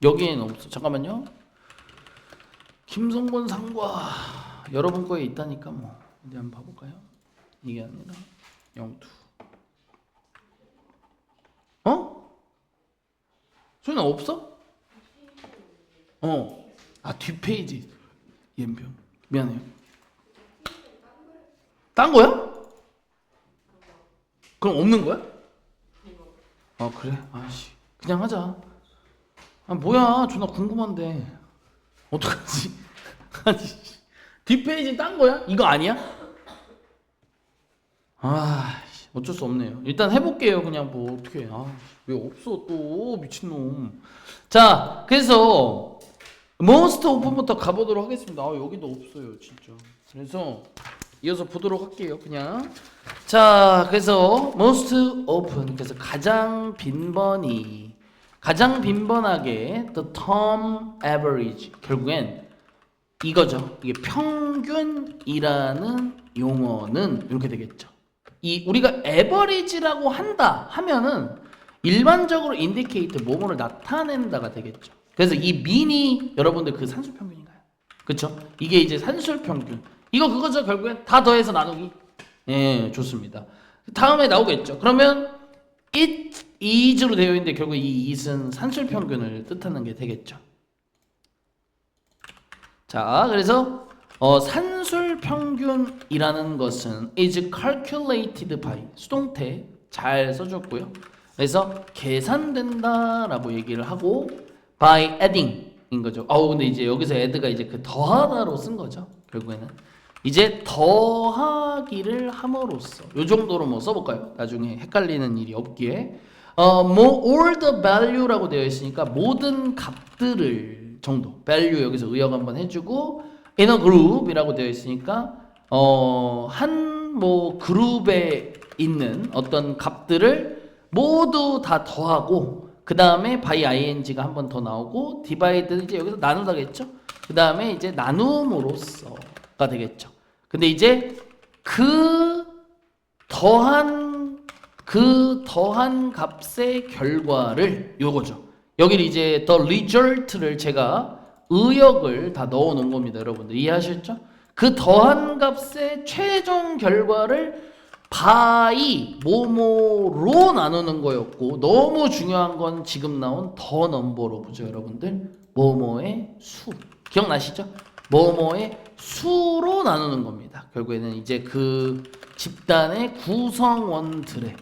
여기에는 없어. 잠깐만요. 김성곤 상과 여러분 거에 있다니까 뭐. 어디 한번 봐볼까요? 이게 아니라 영투. 소연아 없어? 뒷페이지. 연병. 미안해요. 딴 거야? 그럼 없는 거야? 그래? 아씨, 그냥 하자. 뭐야, 존나 궁금한데 어떡하지? 아니, 뒷페이지 딴 거야? 이거 아니야? 어쩔 수 없네요. 일단 해볼게요. 그냥 뭐 어떻게? 왜 없어 또, 미친놈. 자, 그래서 몬스터 오픈부터 가보도록 하겠습니다. 여기도 없어요, 진짜. 그래서 이어서 보도록 할게요. 그냥. 자, 그래서 most open, 그래서 가장 빈번하게 the term average, 결국엔 이거죠. 이게 평균이라는 용어는 이렇게 되겠죠. 이 우리가 에버리지라고 한다 하면은 일반적으로 인디케이터 뭐뭐를 나타낸다가 되겠죠. 그래서 이 민이 여러분들 그 산술 평균인가요? 그렇죠? 이게 이제 산술 평균. 이거 그거죠. 결국엔 다 더해서 나누기. 예, 좋습니다. 다음에 나오겠죠. 그러면 it is로 되어 있는데 결국 이 it은 산술 평균을 뜻하는 게 되겠죠. 자, 그래서 산술 평균이라는 것은 is calculated by 수동태 잘 써줬고요. 그래서 계산된다라고 얘기를 하고 by adding인 거죠. 근데 이제 여기서 add가 이제 그 더하다로 쓴 거죠. 결국에는 이제 더하기를 함으로써 요 정도로 뭐 써볼까요? 나중에 헷갈리는 일이 없기에 all the value라고 되어 있으니까 모든 값들을 정도 value 여기서 의역 한번 해주고 in a group이라고 되어 있으니까 한 뭐 그룹에 있는 어떤 값들을 모두 다 더하고 그 다음에 by ing가 한 번 더 나오고 divide는 이제 여기서 나누다겠죠. 그 다음에 이제 나눔으로써가 되겠죠. 근데 이제 그 더한 값의 결과를 요거죠. 여기를 이제 the result를 제가 의역을 다 넣어 놓은 겁니다. 여러분들 이해하셨죠? 그 더한 값의 최종 결과를 by 뭐뭐로 나누는 거였고 너무 중요한 건 지금 나온 더 넘버로 보죠. 여러분들 뭐뭐의 수 기억나시죠? 뭐뭐의 수로 나누는 겁니다. 결국에는 이제 그 집단의 구성원들의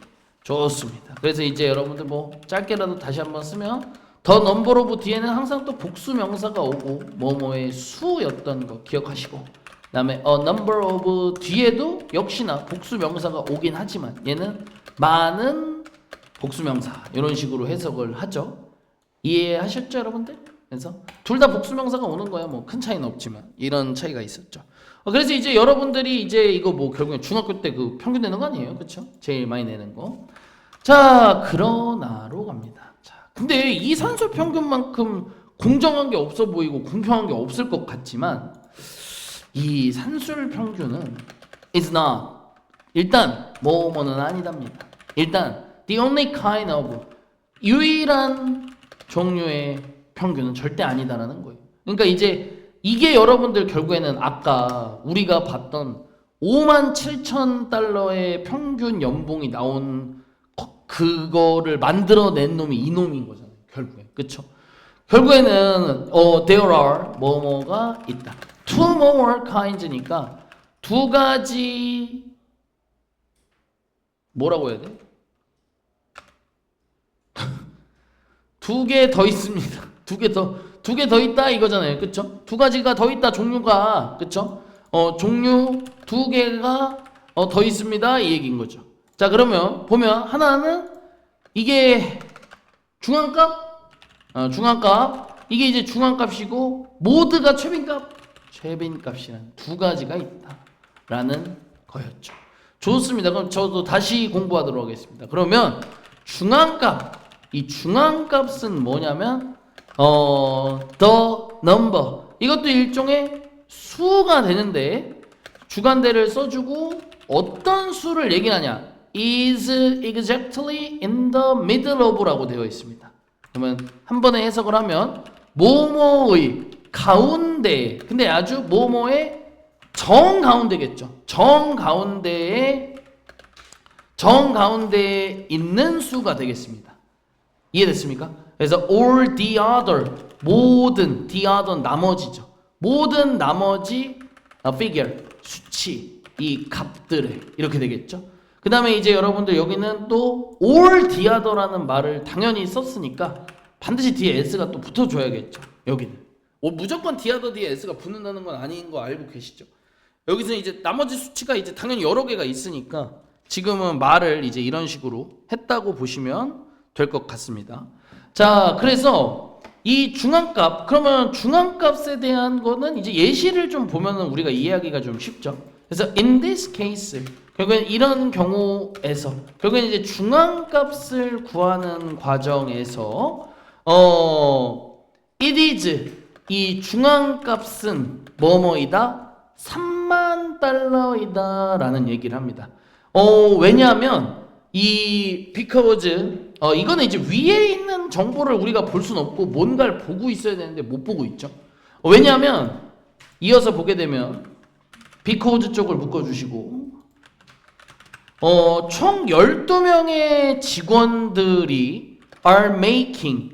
좋습니다. 그래서 이제 여러분들 뭐 짧게라도 다시 한번 쓰면 더 넘버 오브 뒤에는 항상 또 복수 명사가 오고 뭐뭐의 수였던 거 기억하시고 그다음에 number of 뒤에도 역시나 복수 명사가 오긴 하지만 얘는 많은 복수 명사 이런 식으로 해석을 하죠. 이해하셨죠, 여러분들? 그래서 둘 다 복수 명사가 오는 거야. 뭐 큰 차이는 없지만 이런 차이가 있었죠. 그래서 이제 여러분들이 이제 이거 뭐 결국엔 중학교 때 그 평균 내는 거 아니에요, 그렇죠? 제일 많이 내는 거. 자, 그러나로 갑니다. 자, 근데 이 산술 평균만큼 공정한 게 없어 보이고 공평한 게 없을 것 같지만 이 산술 평균은 is not 일단 뭐뭐는 아니답니다. 일단 the only kind of 유일한 종류의 평균은 절대 아니다라는 거예요. 그러니까 이제 이게 여러분들 결국에는 아까 우리가 봤던 57,000달러의 평균 연봉이 나온 그거를 만들어낸 놈이 이 놈인 거잖아요. 결국에 그쵸? 결국에는 there are 뭐뭐가 있다. two more kinds니까 두 가지 뭐라고 해야 돼? 두 개 더 있습니다. 두 개 더 있다 이거잖아요. 그쵸? 두 가지가 더 있다 종류가 그쵸? 종류 두 개가 더 있습니다 이 얘기인 거죠. 자, 그러면 보면 하나는 이게 중앙값 이게 이제 중앙값이고 모드가 최빈값이라는 두 가지가 있다라는 거였죠. 좋습니다. 그럼 저도 다시 공부하도록 하겠습니다. 그러면 이 중앙값은 뭐냐면 the number 이것도 일종의 수가 되는데 주관대를 써주고 어떤 수를 얘기하냐 is exactly in the middle of라고 되어 있습니다. 그러면 한 번에 해석을 하면 뭐뭐의 가운데 근데 아주 뭐뭐의 정가운데겠죠. 정가운데에 있는 수가 되겠습니다. 이해됐습니까? 그래서 all the other 모든 the other 나머지죠. 모든 나머지 figure 수치 이 값들에 이렇게 되겠죠. 그 다음에 이제 여러분들 여기는 또 all the other라는 말을 당연히 썼으니까 반드시 뒤에 s가 또 붙어줘야겠죠. 여기는 무조건 the other 뒤에 s가 붙는다는 건 아닌 거 알고 계시죠? 여기서 이제 나머지 수치가 이제 당연히 여러 개가 있으니까 지금은 말을 이제 이런 식으로 했다고 보시면 될 것 같습니다. 자, 그래서 이 중앙값 그러면 중앙값에 대한 거는 이제 예시를 좀 보면은 우리가 이해하기가 좀 쉽죠. 그래서 in this case 결국엔 이런 경우에서 결국엔 이제 중앙값을 구하는 과정에서 it is 이 중앙값은 뭐뭐이다? 3만 달러이다 라는 얘기를 합니다. 왜냐하면 이 because 이거는 이제 위에 있는 정보를 우리가 볼 수는 없고 뭔가를 보고 있어야 되는데 못 보고 있죠. 왜냐하면 이어서 보게 되면 because 쪽을 묶어주시고 총 12명의 직원들이 are making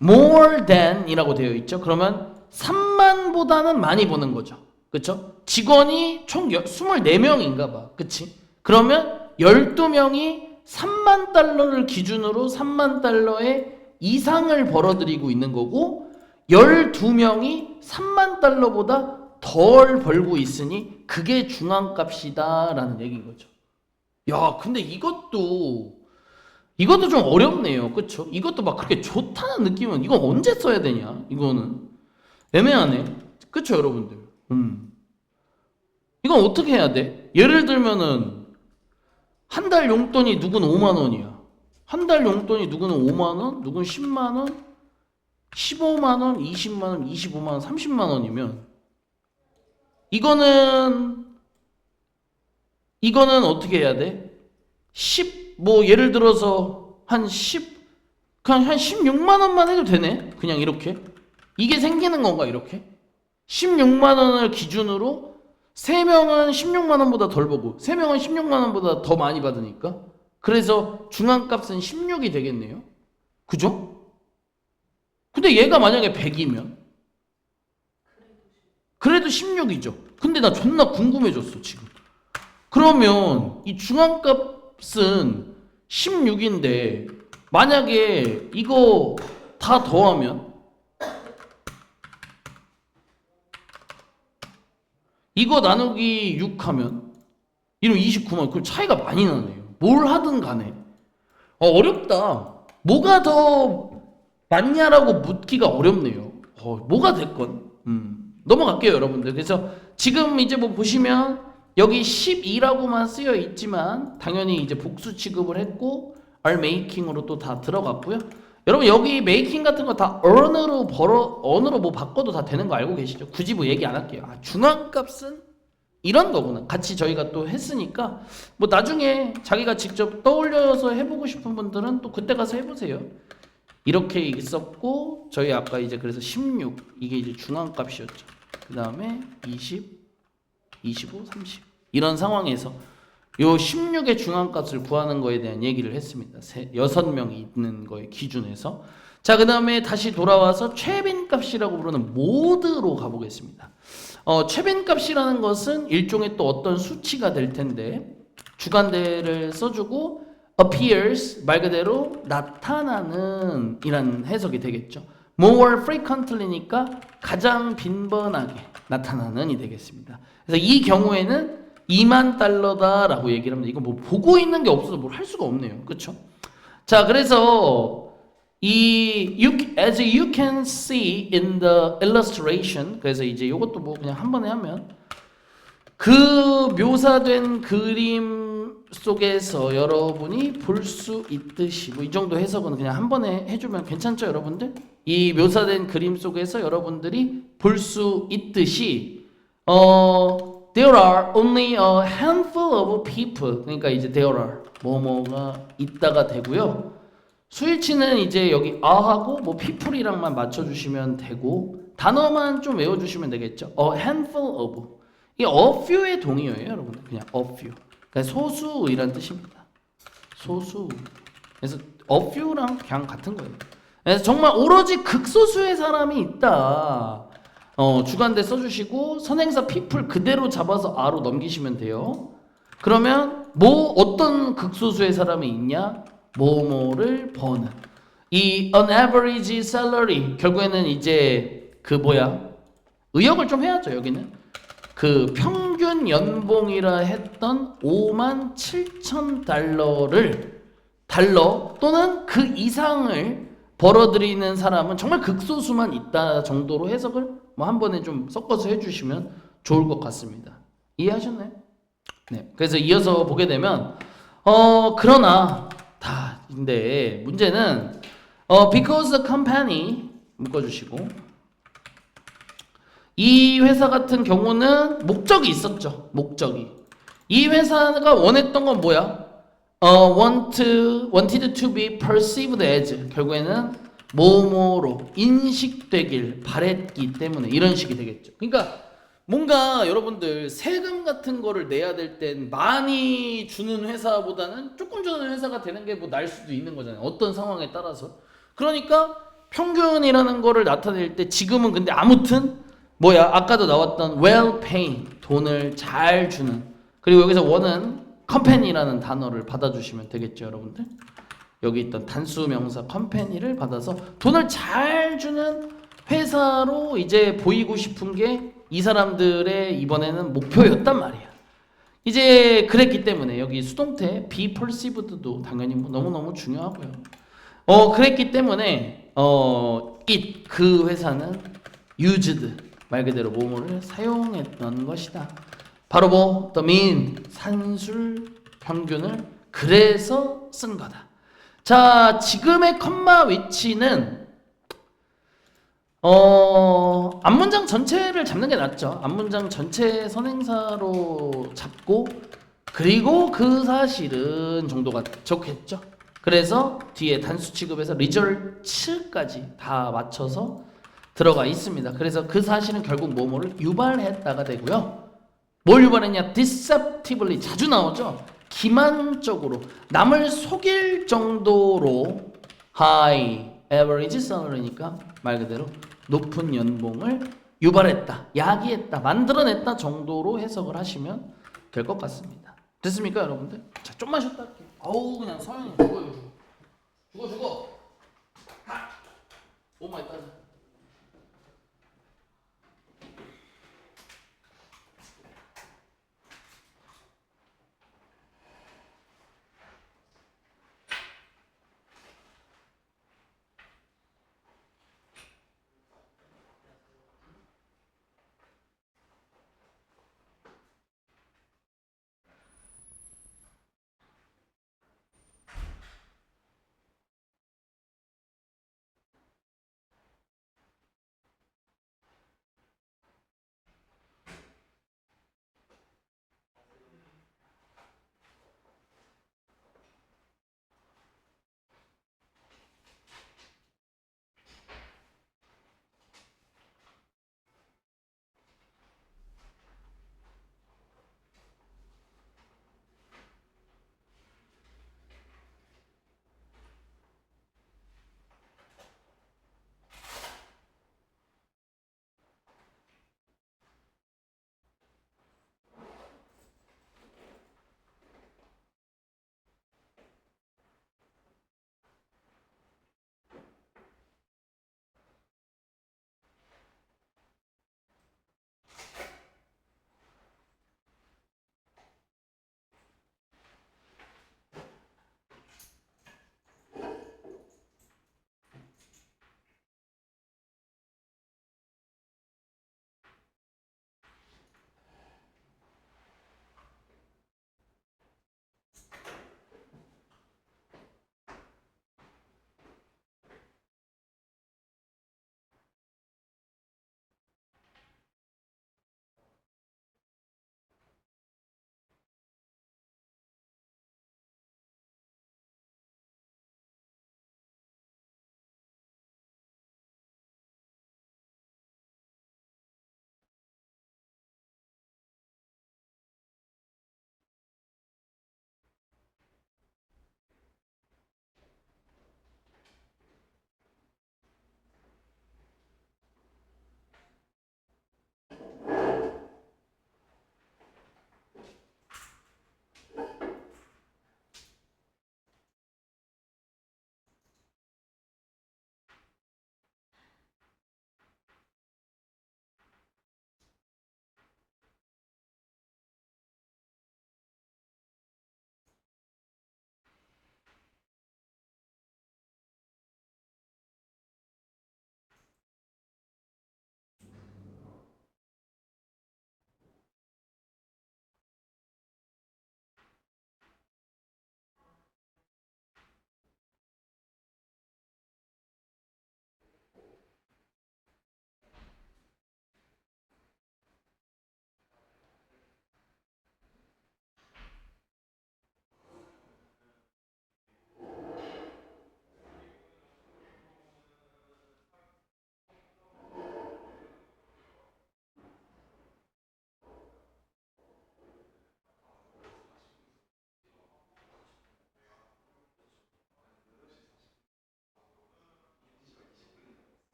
more than 이라고 되어 있죠. 그러면 3만보다는 많이 버는 거죠. 그쵸? 직원이 총 24명인가 봐. 그치? 그러면 12명이 3만 달러를 기준으로 3만 달러의 이상을 벌어들이고 있는 거고 12명이 3만 달러보다 덜 벌고 있으니 그게 중앙값이다 라는 얘기인 거죠. 야, 근데 이것도 좀 어렵네요. 그쵸? 이것도 막 그렇게 좋다는 느낌은 이건 언제 써야 되냐? 이거는 애매하네. 그쵸, 여러분들? 이건 어떻게 해야 돼? 예를 들면은 한 달 용돈이 누군 5만 원이야. 한 달 용돈이 누구는 5만 원, 누군 10만 원, 15만 원, 20만 원, 25만 원, 30만 원이면 이거는 어떻게 해야 돼? 뭐 예를 들어서 그냥 한 16만 원만 해도 되네. 그냥 이렇게. 이게 생기는 건가 이렇게? 16만 원을 기준으로 3명은 16만 원보다 덜 벌고 3명은 16만 원보다 더 많이 받으니까 그래서 중앙값은 16이 되겠네요. 그죠? 근데 얘가 만약에 100이면 그래도 16이죠. 근데 나 존나 궁금해졌어 지금. 그러면 이 중앙값은 16인데 만약에 이거 다 더하면 이거 나누기 6 하면 이러면 29만. 그 차이가 많이 나네요. 뭘 하든 간에 어렵다. 뭐가 더 맞냐라고 묻기가 어렵네요. 뭐가 됐건 넘어갈게요 여러분들. 그래서 지금 이제 뭐 보시면 여기 12라고만 쓰여 있지만 당연히 이제 복수 취급을 했고 are making으로 또 다 들어갔고요. 여러분 여기 making 같은 거 다 earn으로 뭐 바꿔도 다 되는 거 알고 계시죠? 굳이 뭐 얘기 안 할게요. 중앙값은 이런 거구나. 같이 저희가 또 했으니까 뭐 나중에 자기가 직접 떠올려서 해보고 싶은 분들은 또 그때 가서 해보세요. 이렇게 있었고 저희 아까 이제 그래서 16 이게 이제 중앙값이었죠. 그 다음에 20 25, 30 이런 상황에서 요 16의 중앙값을 구하는 거에 대한 얘기를 했습니다. 6명이 있는 거에 기준에서. 자, 그 다음에 다시 돌아와서 최빈값이라고 부르는 모드로 가보겠습니다. 최빈값이라는 것은 일종의 또 어떤 수치가 될 텐데 주관대를 써주고 appears 말 그대로 나타나는 이란 해석이 되겠죠. more frequently니까 가장 빈번하게 나타나는이 되겠습니다. 그래서 이 경우에는 2만 달러다라고 얘기를 합니다. 이거 뭐 보고 있는 게 없어서 뭘 할 수가 없네요. 그렇죠? 자, 그래서 as you can see in the illustration 그래서 이제 이것도 뭐 그냥 한 번에 하면 그 묘사된 그림 속에서 여러분이 볼 수 있듯이 뭐 이 정도 해석은 그냥 한 번에 해주면 괜찮죠, 여러분들? 이 묘사된 그림 속에서 여러분들이 볼 수 있듯이 there are only a handful of people. 그러니까 이제 there are 뭐뭐가 있다가 되고요. 수일치는 이제 여기 a하고 뭐 people이랑만 맞춰주시면 되고 단어만 좀 외워주시면 되겠죠. a handful of. 이 a few의 동의어예요, 여러분들. 그냥 a few. 그러니까 소수이란 뜻입니다. 소수. 그래서 a few랑 그냥 같은 거예요. 그래서 정말 오로지 극소수의 사람이 있다. 주관대 써주시고 선행사 people 그대로 잡아서 a로 넘기시면 돼요. 그러면 뭐 어떤 극소수의 사람이 있냐? 뭐뭐를 버는 이 an average salary 결국에는 이제 그 의역을 좀 해야죠. 여기는 그 평균 연봉이라 했던 5만 7천 달러 또는 그 이상을 벌어들이는 사람은 정말 극소수만 있다 정도로 해석을 뭐 한 번에 좀 섞어서 해주시면 좋을 것 같습니다. 이해하셨나요? 네. 그래서 이어서 보게 되면 그러나 다인데 문제는 because the company 묶어주시고 회사 같은 경우는 목적이 있었죠. 목적이. 이 회사가 원했던 건 뭐야? wanted to be perceived as. 결국에는 뭐뭐로 인식되길 바랬기 때문에 이런 식이 되겠죠. 그러니까 뭔가 여러분들 세금 같은 거를 내야 될 땐 많이 주는 회사보다는 조금 주는 회사가 되는 게 뭐 날 수도 있는 거잖아요. 어떤 상황에 따라서. 그러니까 평균이라는 거를 나타낼 때 지금은 근데 아무튼 뭐야 아까도 나왔던 well paying 돈을 잘 주는 그리고 여기서 원은 컴퍼니라는 단어를 받아주시면 되겠죠 여러분들. 여기 있던 단수 명사 컴퍼니를 받아서 돈을 잘 주는 회사로 이제 보이고 싶은 게 이 사람들의 이번에는 목표였단 말이야. 이제 그랬기 때문에 여기 수동태 be perceived도 당연히 뭐 너무너무 중요하고요. 그랬기 때문에 it 그 회사는 used 말 그대로 뭐뭐를 사용했던 것이다. 바로 뭐 the mean 산술 평균을 그래서 쓴 거다. 자, 지금의 컴마 위치는 앞문장 전체를 잡는 게 낫죠. 앞문장 전체 선행사로 잡고 그리고 그 사실은 정도가 좋겠죠. 그래서 뒤에 단수 취급해서 results까지 다 맞춰서 들어가 있습니다. 그래서 그 사실은 결국 뭐뭐를 유발했다가 되고요. 뭘 유발했냐? deceptively 자주 나오죠. 기만적으로 남을 속일 정도로 high average salary니까 말 그대로 높은 연봉을 유발했다, 야기했다, 만들어냈다 정도로 해석을 하시면 될 것 같습니다. 됐습니까 여러분들? 자, 좀만 쉬었다 할게요. 아우 그냥 서영이 죽어. 오 마이 갓.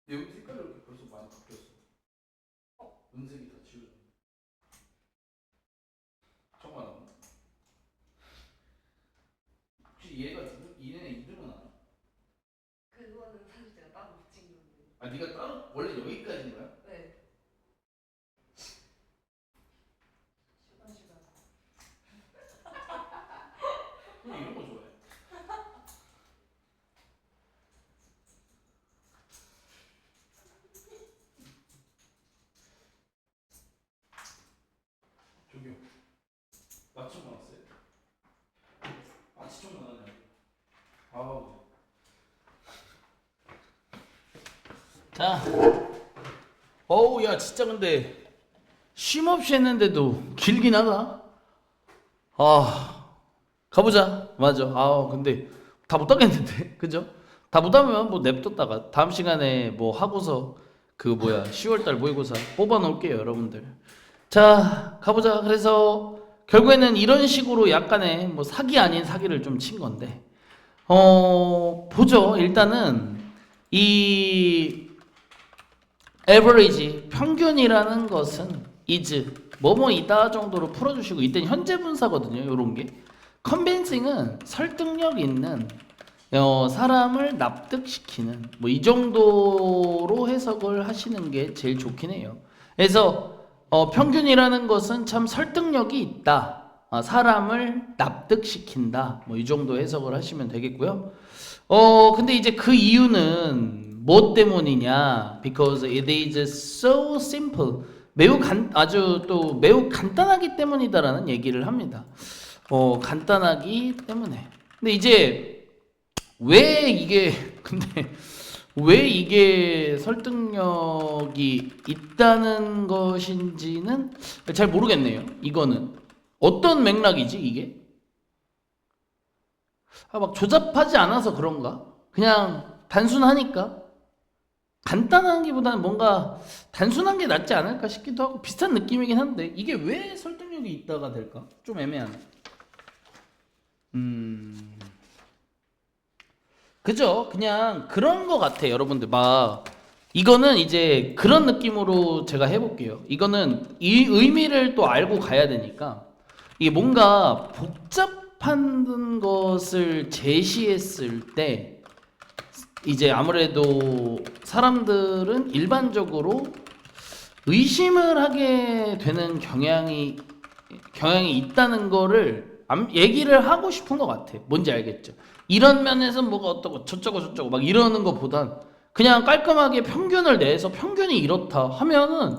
여기 색깔이 이렇게 벌써 많이 바뀌었어. 은색이 다 지워져. 정말 혹시 얘가 얘네 이름은 알아? 그거는 사실 제가 따로 붙인 건데. 아 네가 따로 원래 여기까지인 거야? 네. 슈가. 그럼 이런 거 좋아해. 저기요. 맞춤 나왔어요? 마취총 나왔냐? 아우. 자, 어우 야 진짜 근데 쉼 없이 했는데도 길긴 하다. 아 가보자. 맞아. 아 근데 다 못하겠는데 그죠? 다 못하면 뭐 냅뒀다가 다음 시간에 뭐 하고서 그 뭐야 10월달 모의고사 뽑아놓을게요 여러분들. 자 가보자. 그래서 결국에는 이런 식으로 약간의 뭐 사기 아닌 사기를 좀 친 건데 보죠. 일단은 이 average 평균이라는 것은 is 뭐뭐이다 정도로 풀어주시고 이때는 현재 분사거든요. 요런 게 convincing은 설득력 있는 사람을 납득시키는 뭐 이 정도로 해석을 하시는 게 제일 좋긴 해요. 그래서 평균이라는 것은 참 설득력이 있다. 사람을 납득시킨다. 뭐 이 정도 해석을 하시면 되겠고요. 근데 이제 그 이유는 뭐 때문이냐? Because it is so simple. 아주 또 매우 간단하기 때문이다라는 얘기를 합니다. 간단하기 때문에. 근데 이제 왜 이게 설득력이 있다는 것인지는 잘 모르겠네요. 이거는 어떤 맥락이지 이게? 막 조잡하지 않아서 그런가? 그냥 단순하니까? 간단하기보다는 뭔가 단순한 게 낫지 않을까 싶기도 하고 비슷한 느낌이긴 한데 이게 왜 설득력이 있다가 될까? 좀 애매하네. 그죠? 그냥 그런 거 같아 여러분들. 막 이거는 이제 그런 느낌으로 제가 해볼게요. 이거는 이 의미를 또 알고 가야 되니까 이게 뭔가 복잡한 것을 제시했을 때 이제 아무래도 사람들은 일반적으로 의심을 하게 되는 경향이 있다는 거를 얘기를 하고 싶은 것 같아. 뭔지 알겠죠? 이런 면에서 뭐가 어떻고 저쩌고 막 이러는 것보단 그냥 깔끔하게 평균을 내서 평균이 이렇다 하면은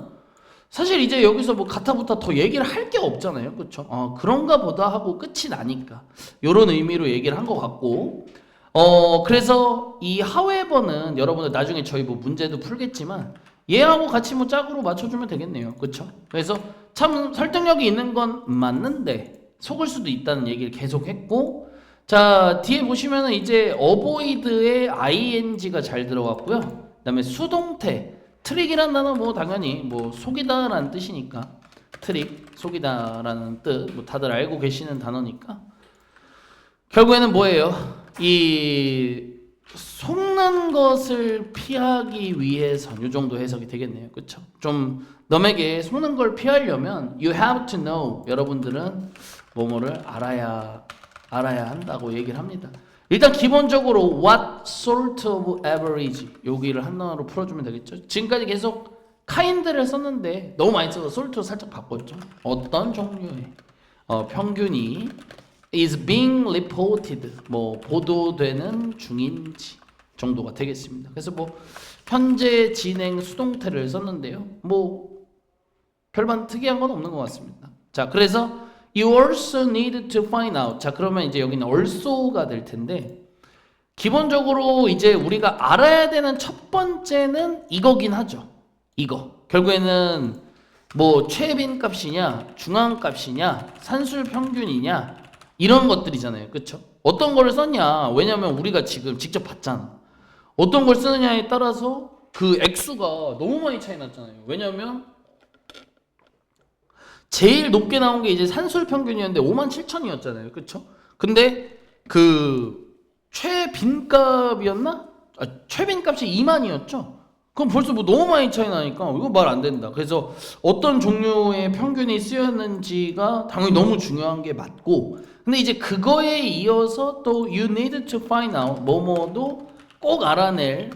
사실 이제 여기서 뭐 가타부타 더 얘기를 할 게 없잖아요. 그쵸? 그런가 보다 하고 끝이 나니까 요런 의미로 얘기를 한 것 같고 그래서 이 however는 여러분들 나중에 저희 뭐 문제도 풀겠지만 얘하고 같이 뭐 짝으로 맞춰주면 되겠네요. 그쵸? 그래서 참 설득력이 있는 건 맞는데 속을 수도 있다는 얘기를 계속 했고 자 뒤에 보시면은 이제 avoid의 ing가 잘 들어갔고요. 그 다음에 수동태 트릭이란 단어 뭐 당연히 뭐 속이다라는 뜻이니까 트릭 속이다라는 뜻 뭐 다들 알고 계시는 단어니까 결국에는 뭐예요? 이 속는 것을 피하기 위해선 이 정도 해석이 되겠네요. 그쵸? 좀 너에게 속는 걸 피하려면 you have to know 여러분들은 뭐뭐를 알아야 한다고 얘기를 합니다. 일단 기본적으로 what sort of average 여기를 한 단어로 풀어주면 되겠죠. 지금까지 계속 kind를 썼는데 너무 많이 써서 sort 살짝 바꿨죠. 어떤 종류의 평균이 is being reported 뭐 보도되는 중인지 정도가 되겠습니다. 그래서 뭐 현재 진행 수동태를 썼는데요. 뭐 별반 특이한 건 없는 것 같습니다. 자, 그래서 you also need to find out. 자, 그러면 이제 여기는 also가 될 텐데 기본적으로 이제 우리가 알아야 되는 첫 번째는 이거긴 하죠. 이거 결국에는 뭐 최빈 값이냐, 중앙 값이냐, 산술 평균이냐 이런 것들이잖아요. 그쵸? 어떤 걸 썼냐? 왜냐면 우리가 지금 직접 봤잖아. 어떤 걸 쓰느냐에 따라서 그 액수가 너무 많이 차이 났잖아요. 왜냐면 제일 높게 나온 게 이제 산술 평균이었는데 57,000이었잖아요. 그쵸? 근데 그 최빈값이었나? 최빈값이 20,000이었죠? 그럼 벌써 뭐 너무 많이 차이 나니까 이거 말 안 된다. 그래서 어떤 종류의 평균이 쓰였는지가 당연히 너무 중요한 게 맞고, 근데 이제 그거에 이어서 또 you need to find out 뭐뭐도 꼭 알아낼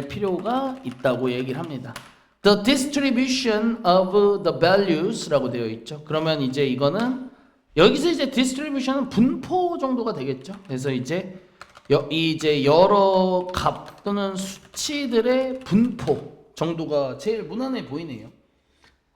필요가 있다고 얘기를 합니다. The distribution of the values라고 되어 있죠. 그러면 이제 이거는 여기서 이제 distribution은 분포 정도가 되겠죠. 그래서 이제 여러 값 또는 수치들의 분포 정도가 제일 무난해 보이네요.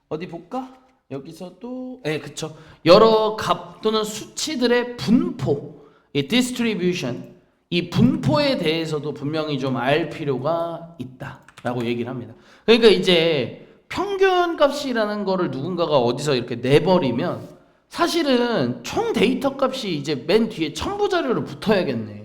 어디 볼까? 여기서도 그쵸. 여러 값 또는 수치들의 분포, 이 distribution, 이 분포에 대해서도 분명히 좀 알 필요가 있다라고 얘기를 합니다. 그러니까 이제 평균 값이라는 거를 누군가가 어디서 이렇게 내버리면 사실은 총 데이터 값이 이제 맨 뒤에 첨부 자료로 붙어야겠네.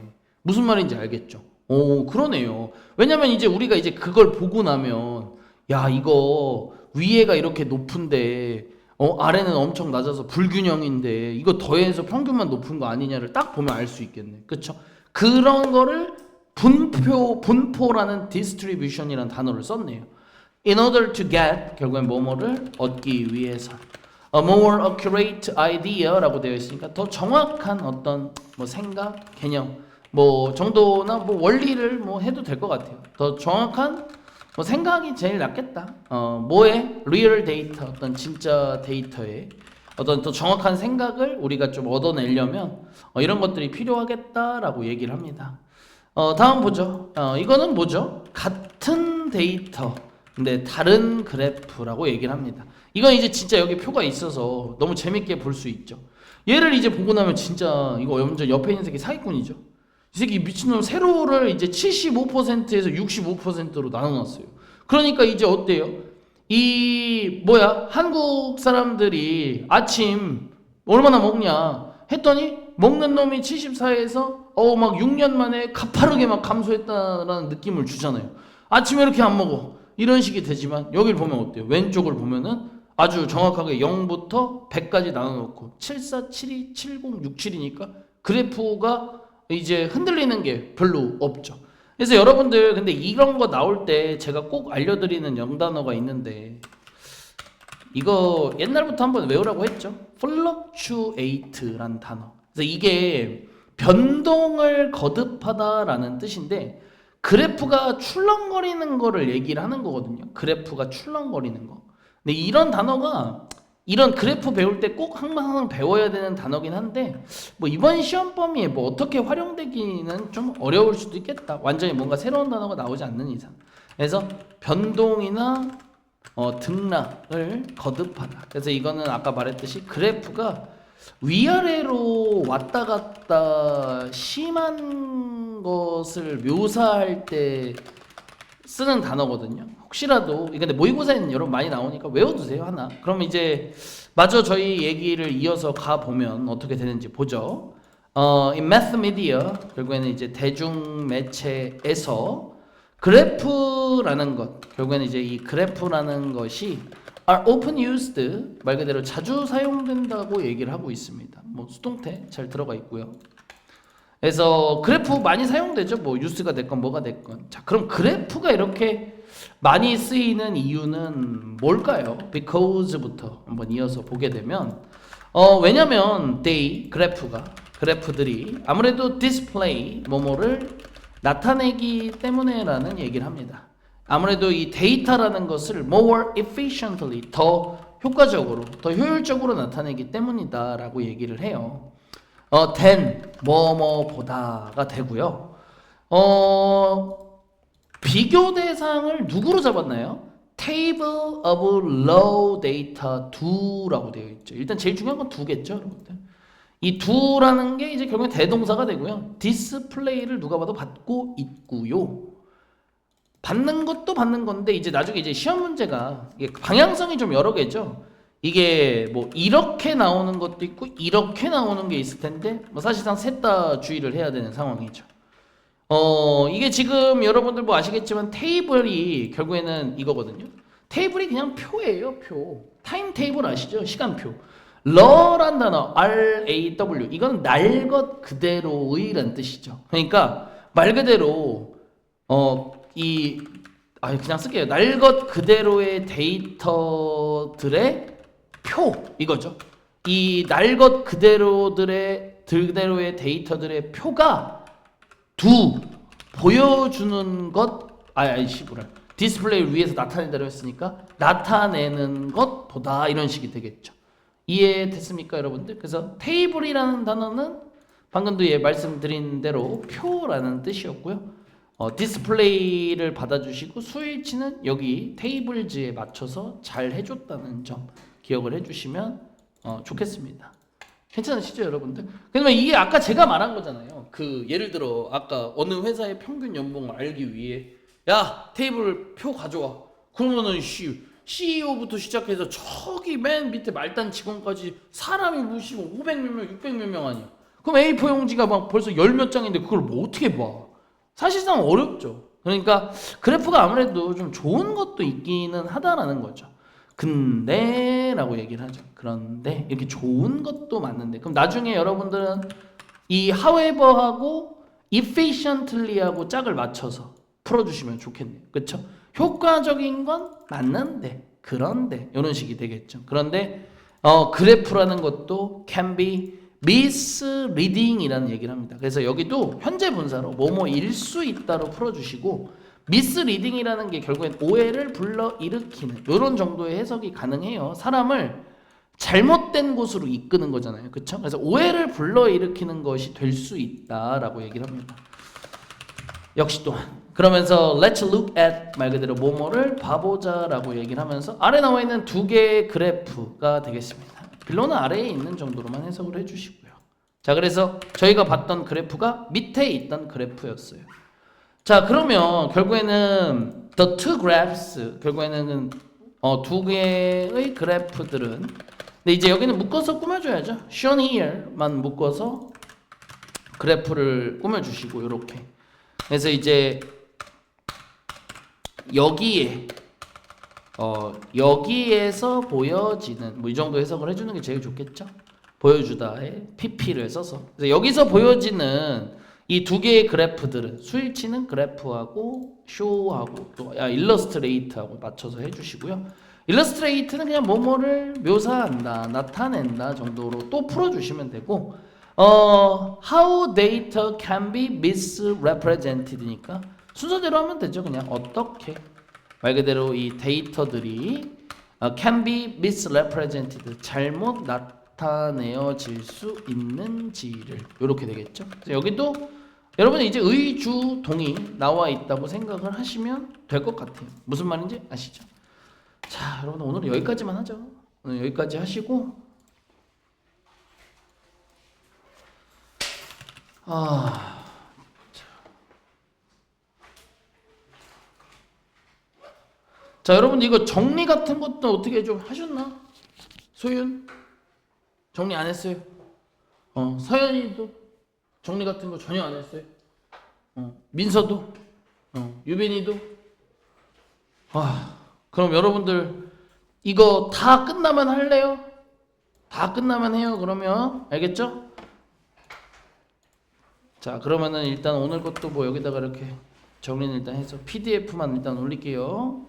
무슨 말인지 알겠죠? 오, 그러네요. 왜냐면 이제 우리가 이제 그걸 보고 나면 야, 이거 위에가 이렇게 높은데 아래는 엄청 낮아서 불균형인데 이거 더해서 평균만 높은 거 아니냐를 딱 보면 알 수 있겠네. 그쵸? 그런 거를 분포라는 distribution이라는 단어를 썼네요. In order to get, 결국엔 뭐뭐를 얻기 위해서. A more accurate idea라고 되어 있으니까 더 정확한 어떤 뭐 생각, 개념, 뭐 정도나 뭐 원리를 뭐 해도 될 것 같아요. 더 정확한 뭐 생각이 제일 낫겠다. 뭐에 real 데이터, 어떤 진짜 데이터에 어떤 더 정확한 생각을 우리가 좀 얻어내려면 이런 것들이 필요하겠다라고 얘기를 합니다. 다음 보죠. 이거는 뭐죠? 같은 데이터, 근데 다른 그래프라고 얘기를 합니다. 이건 이제 진짜 여기 표가 있어서 너무 재밌게 볼 수 있죠. 얘를 이제 보고 나면 진짜 이거 완전 옆에 있는 새끼 사기꾼이죠. 이 새끼 미친놈 세로를 이제 75%에서 65%로 나눠놨어요. 그러니까 이제 어때요? 한국 사람들이 아침 얼마나 먹냐 했더니 먹는 놈이 74에서 막 6년 만에 가파르게 막 감소했다라는 느낌을 주잖아요. 아침에 이렇게 안 먹어. 이런 식이 되지만 여기를 보면 어때요? 왼쪽을 보면은 아주 정확하게 0부터 100까지 나눠놓고 74, 72, 70, 67이니까 그래프가 이제 흔들리는 게 별로 없죠. 그래서 여러분들 근데 이런 거 나올 때 제가 꼭 알려드리는 영단어가 있는데 이거 옛날부터 한번 외우라고 했죠. fluctuate라는 단어. 그래서 이게 변동을 거듭하다라는 뜻인데 그래프가 출렁거리는 거를 얘기를 하는 거거든요. 그래프가 출렁거리는 거. 근데 이런 단어가 이런 그래프 배울 때 꼭 항상 배워야 되는 단어긴 한데 뭐 이번 시험 범위에 뭐 어떻게 활용되기는 좀 어려울 수도 있겠다. 완전히 뭔가 새로운 단어가 나오지 않는 이상. 그래서 변동이나 등락을 거듭하다. 그래서 이거는 아까 말했듯이 그래프가 위아래로 왔다 갔다 심한 것을 묘사할 때 쓰는 단어거든요. 혹시라도 근데 모의고사에는 여러분 많이 나오니까 외워두세요 하나. 그럼 이제 마저 저희 얘기를 이어서 가 보면 어떻게 되는지 보죠. In mass media 결국에는 이제 대중 매체에서 그래프라는 것 결국에는 이제 이 그래프라는 것이 are often used 말 그대로 자주 사용된다고 얘기를 하고 있습니다. 뭐 수동태 잘 들어가 있고요. 그래서 그래프 많이 사용되죠. 뭐 뉴스가 됐건 뭐가 됐건. 자, 그럼 그래프가 이렇게 많이 쓰이는 이유는 뭘까요? Because부터 한번 이어서 보게 되면 왜냐면 그래프들이 아무래도 display 뭐뭐를 나타내기 때문에라는 얘기를 합니다. 아무래도 이 데이터라는 것을 more efficiently 더 효과적으로 더 효율적으로 나타내기 때문이다라고 얘기를 해요. than 뭐뭐보다가 되고요. 비교 대상을 누구로 잡았나요? Table of Raw Data 2라고 되어 있죠. 일단 제일 중요한 건 2겠죠, 여러분들. 이 2라는 게 이제 결국엔 대동사가 되고요. 디스플레이를 누가 봐도 받고 있고요. 받는 것도 받는 건데 이제 나중에 이제 시험 문제가 이게 방향성이 좀 여러 개죠. 이게 뭐 이렇게 나오는 것도 있고 이렇게 나오는 게 있을 텐데 뭐 사실상 셋 다 주의를 해야 되는 상황이죠. 이게 지금 여러분들 뭐 아시겠지만 테이블이 결국에는 이거거든요. 테이블이 그냥 표예요, 표. 타임 테이블 아시죠? 시간표. raw란 단어 RAW 이건 날 것 그대로의란 뜻이죠. 그러니까 말 그대로 이 그냥 쓸게요. 날 것 그대로의 데이터들의 표 이거죠. 이 날 것 그대로의 데이터들의 표가 보여주는 것 디스플레이 위에서 나타낸다고 했으니까 나타내는 것보다 이런 식이 되겠죠. 이해됐습니까, 여러분들? 그래서 테이블이라는 단어는 방금도 말씀드린 대로 표라는 뜻이었고요. 디스플레이를 받아주시고 스위치는 여기 테이블즈에 맞춰서 잘 해줬다는 점 기억을 해주시면 좋겠습니다. 괜찮으시죠, 여러분들? 그러면 이게 아까 제가 말한 거잖아요. 그 예를 들어 아까 어느 회사의 평균 연봉을 알기 위해 야 테이블 표 가져와. 그러면은 CEO부터 시작해서 저기 맨 밑에 말단 직원까지 사람이 무시고 500몇 명, 600몇 명 아니야. 그럼 A4 용지가 막 벌써 열 몇 장인데 그걸 뭐 어떻게 봐? 사실상 어렵죠. 그러니까 그래프가 아무래도 좀 좋은 것도 있기는 하다라는 거죠. 근데 라고 얘기를 하죠. 그런데 이렇게 좋은 것도 맞는데 그럼 나중에 여러분들은 이 however하고 efficiently하고 짝을 맞춰서 풀어주시면 좋겠네요. 그렇죠? 효과적인 건 맞는데 그런데 이런 식이 되겠죠. 그런데 그래프라는 것도 can be misleading이라는 얘기를 합니다. 그래서 여기도 현재 분사로 뭐뭐일 수 있다로 풀어주시고 misleading이라는 게 결국엔 오해를 불러일으키는 이런 정도의 해석이 가능해요. 사람을 잘못된 곳으로 이끄는 거잖아요. 그렇죠? 그래서 오해를 불러일으키는 것이 될 수 있다라고 얘기를 합니다. 역시 또한 그러면서 let's look at 말 그대로 뭐뭐를 봐보자라고 얘기를 하면서 아래 나와 있는 두 개의 그래프가 되겠습니다. 빌로는 아래에 있는 정도로만 해석을 해주시고요. 자, 그래서 저희가 봤던 그래프가 밑에 있던 그래프였어요. 자, 그러면 결국에는 the two graphs 결국에는 두 개의 그래프들은 근데 이제 여기는 묶어서 꾸며줘야죠. shown here만 묶어서 그래프를 꾸며주시고 이렇게. 그래서 이제 여기에서 보여지는 뭐 이 정도 해석을 해주는 게 제일 좋겠죠. 보여주다에 PP를 써서 그래서 여기서 보여지는 이 두 개의 그래프들은 스위치는 그래프하고 쇼하고 또 일러스트레이트하고 맞춰서 해주시고요. 일러스트레이트는 그냥 뭐뭐를 묘사한다, 나타낸다 정도로 또 풀어주시면 되고 how data can be misrepresented니까 순서대로 하면 되죠. 그냥 어떻게 말 그대로 이 데이터들이 can be misrepresented 잘못 나타내어질 수 있는지를 이렇게 되겠죠. 그래서 여기도 여러분이 이제 의주 동이 나와 있다고 생각을 하시면 될 것 같아요. 무슨 말인지 아시죠? 자, 여러분 오늘 여기까지만 하죠. 오늘 여기까지 하시고 자, 여러분 이거 정리 같은 것도 어떻게 좀 하셨나? 소윤 정리 안 했어요? 서연이도 정리 같은 거 전혀 안 했어요? 민서도? 유빈이도? 그럼 여러분들 이거 다 끝나면 할래요? 다 끝나면 해요. 그러면 알겠죠? 자, 그러면은 일단 오늘 것도 뭐 여기다가 이렇게 정리는 일단 해서 PDF만 일단 올릴게요.